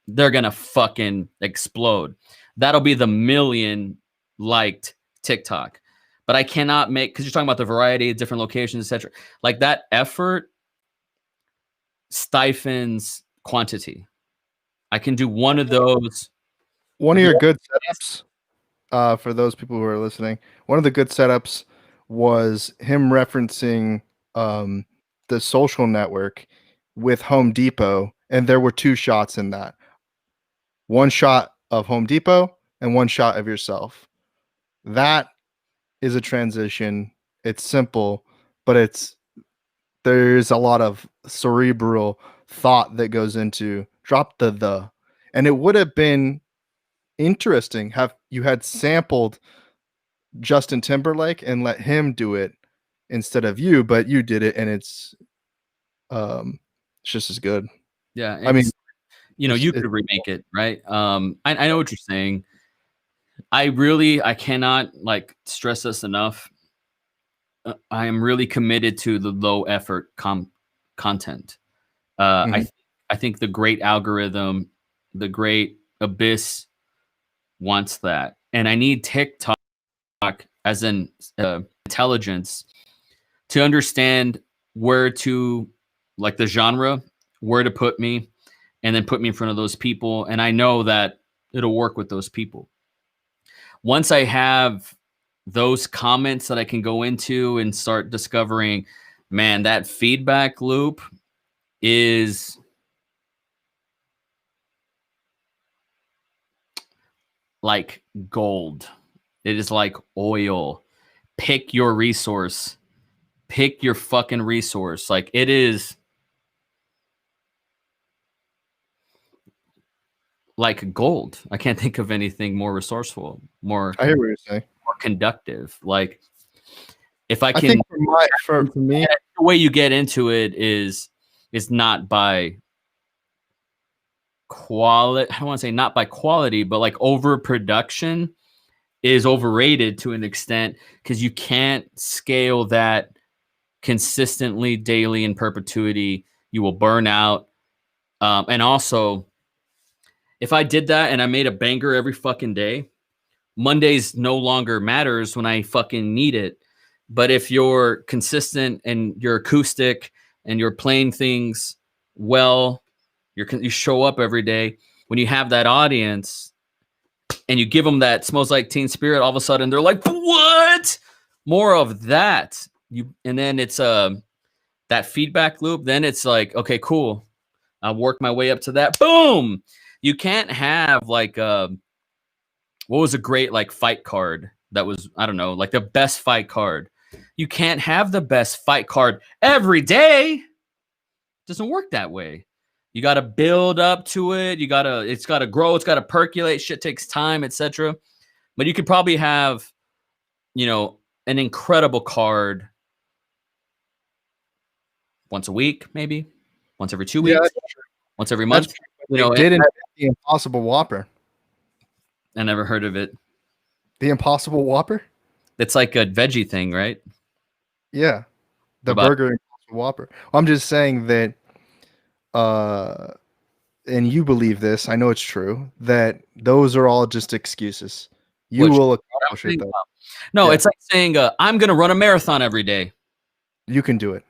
they're gonna fucking explode. That'll be the million liked TikTok. But I cannot make, because you're talking about the variety of different locations, etc. Like that effort stifles quantity. I can do one of those. One of your good setups, for those people who are listening, one of the good setups was him referencing the Social Network with Home Depot, and there were 2 shots in that. One shot of Home Depot and one shot of yourself. That is a transition. It's simple, but there's a lot of cerebral thought that goes into drop the. And it would have been interesting have you had sampled Justin Timberlake and let him do it instead of you, but you did it, and it's just as good. Yeah, I mean, you could remake it, right? I know what you're saying. I cannot like stress this enough. I am really committed to the low effort content. I think the great algorithm, the great abyss wants that, and I need TikTok as an intelligence to understand where to, like the genre, where to put me, and then put me in front of those people. And I know that it'll work with those people. Once I have those comments that I can go into and start discovering, man, that feedback loop is like gold. It is like oil. Pick your resource. Pick your fucking resource. Like it is like gold. I can't think of anything more resourceful, I hear what you're saying. more conductive. Like if I I can, think for me, the way you get into it is not by quality. I don't want to say not by quality, but like overproduction is overrated to an extent because you can't scale that consistently, daily, in perpetuity. You will burn out. And also, if I did that and I made a banger every fucking day, Mondays no longer matters when I fucking need it. But if you're consistent and you're acoustic and you're playing things well, you show up every day. When you have that audience and you give them that Smells Like Teen Spirit, all of a sudden they're like, "What? More of that?" And then it's that feedback loop. Then it's like, okay, cool. I'll work my way up to that. Boom. You can't have like what was a great like fight card that was, I don't know, like the best fight card. You can't have the best fight card every day. It doesn't work that way. You got to build up to it. It's got to grow. It's got to percolate. Shit takes time, etc. But you could probably have, an incredible card once a week, maybe once every 2 weeks, once every month. They didn't the Impossible Whopper. I never heard of it. The Impossible Whopper? It's like a veggie thing, right? Yeah. The Burger Impossible Whopper. I'm just saying that and you believe this, I know it's true, that those are all just excuses. You will accomplish it though. No, it's like saying I'm going to run a marathon every day. You can do it.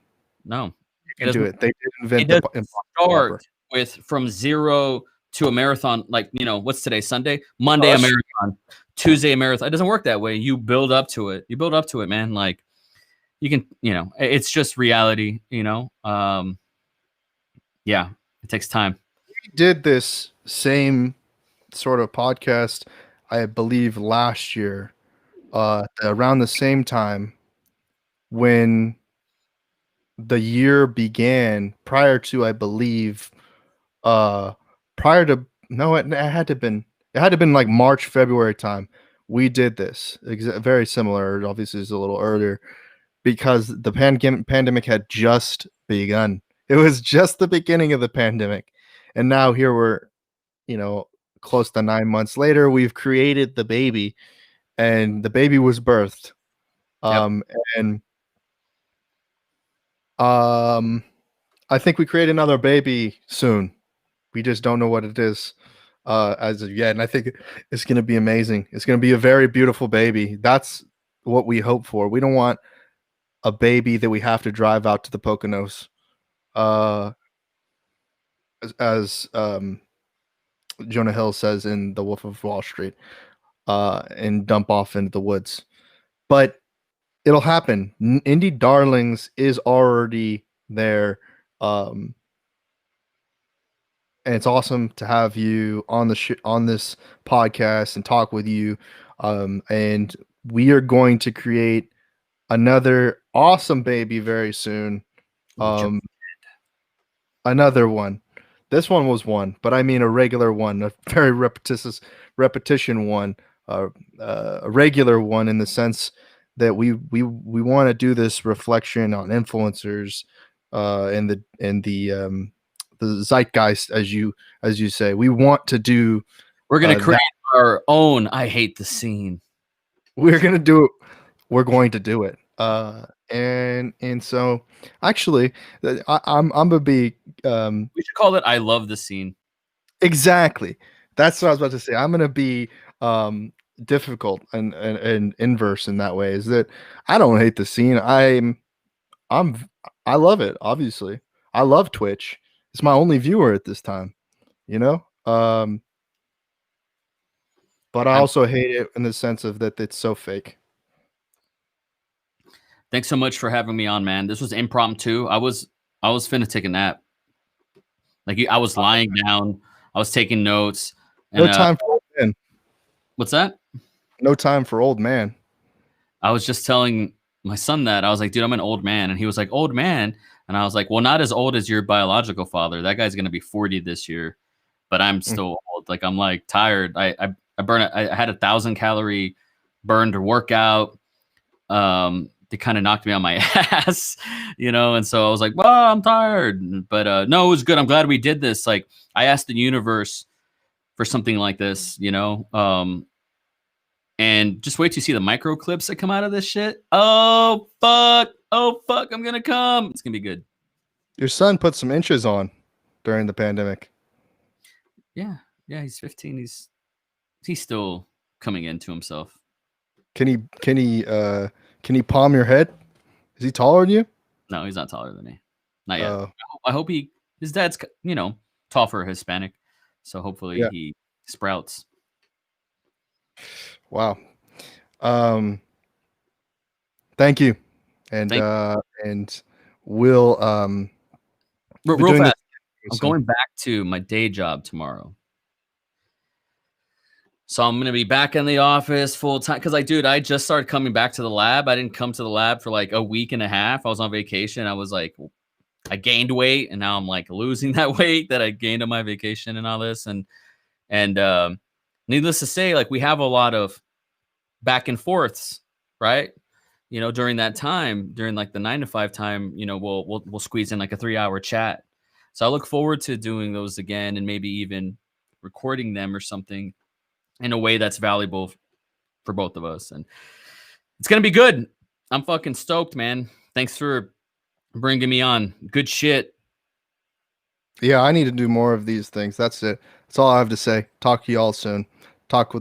No. You can do it. They did invent the Impossible Whopper. With from 0 to a marathon, like, what's today, Sunday? Monday, a marathon. Tuesday, a marathon. It doesn't work that way. You build up to it. You build up to it, man. Like, you can, it's just reality, yeah, it takes time. We did this same sort of podcast, I believe, last year, around the same time when the year began prior to, I believe, uh prior to no, it had to been like March, February time. We did this very similar. Obviously, it's a little earlier because the pandemic had just begun. It was just the beginning of the pandemic, and now here we're, you know, close to 9 months later. We've created the baby, and the baby was birthed. Yep. And I think we create another baby soon. We just don't know what it is as of yet, and I think it's going to be amazing. It's going to be a very beautiful baby. That's what we hope for. We don't want a baby that we have to drive out to the Poconos, uh, as Jonah Hill says in The Wolf of Wall Street, and dump off into the woods. But it'll happen. Indie Darlings is already there. And it's awesome to have you on the on this podcast and talk with you. And we are going to create another awesome baby very soon. Um, another one. This one was one, but I mean a regular one, a very repetition one, a regular one in the sense that we want to do this reflection on influencers, and the zeitgeist, as you say. We want to do. We're gonna create our own. I hate the scene. We're gonna do it. We're going to do it. And so actually, I'm gonna be. We should call it "I love the scene." Exactly. That's what I was about to say. I'm gonna be difficult and inverse in that way. Is that I don't hate the scene. I love it. Obviously, I love Twitch. It's my only viewer at this time. You know. But I also hate it in the sense of that it's so fake. Thanks so much for having me on, man. This was impromptu. I was finna take a nap. Like I was lying down. I was taking notes. And, no time for old man. What's that? No time for old man. I was just telling my son that. I was like, dude, I'm an old man. And he was like, old man? And I was like, well, not as old as your biological father. That guy's going to be 40 this year. But I'm still old. Like, I'm like tired. I had 1,000 calorie burn to workout. They kind of knocked me on my ass, you know? And so I was like, well, I'm tired. But no, it was good. I'm glad we did this. Like, I asked the universe for something like this, you know? And just wait to see the micro clips that come out of this shit. Oh, fuck. Oh, fuck. I'm going to come. It's going to be good. Your son put some inches on during the pandemic. Yeah. Yeah. He's 15. He's still coming into himself. Can he palm your head? Is he taller than you? No, he's not taller than me. Not yet. I hope his dad's, you know, tall for a Hispanic. So hopefully he sprouts. Wow. Thank you. And we'll real fast. I'm going back to my day job tomorrow. So I'm going to be back in the office full time. Cause I just started coming back to the lab. I didn't come to the lab for like a week and a half. I was on vacation. I was like, I gained weight and now I'm like losing that weight that I gained on my vacation and all this. And needless to say, like we have a lot of back and forths, right? You know, during that time, during like the 9 to 5 time, you know, we'll squeeze in like a 3-hour chat. So I look forward to doing those again and maybe even recording them or something in a way that's valuable for both of us. And it's going to be good. I'm fucking stoked, man. Thanks for bringing me on. Good shit. Yeah, I need to do more of these things. That's it. That's all I have to say. Talk to you all soon. Talk with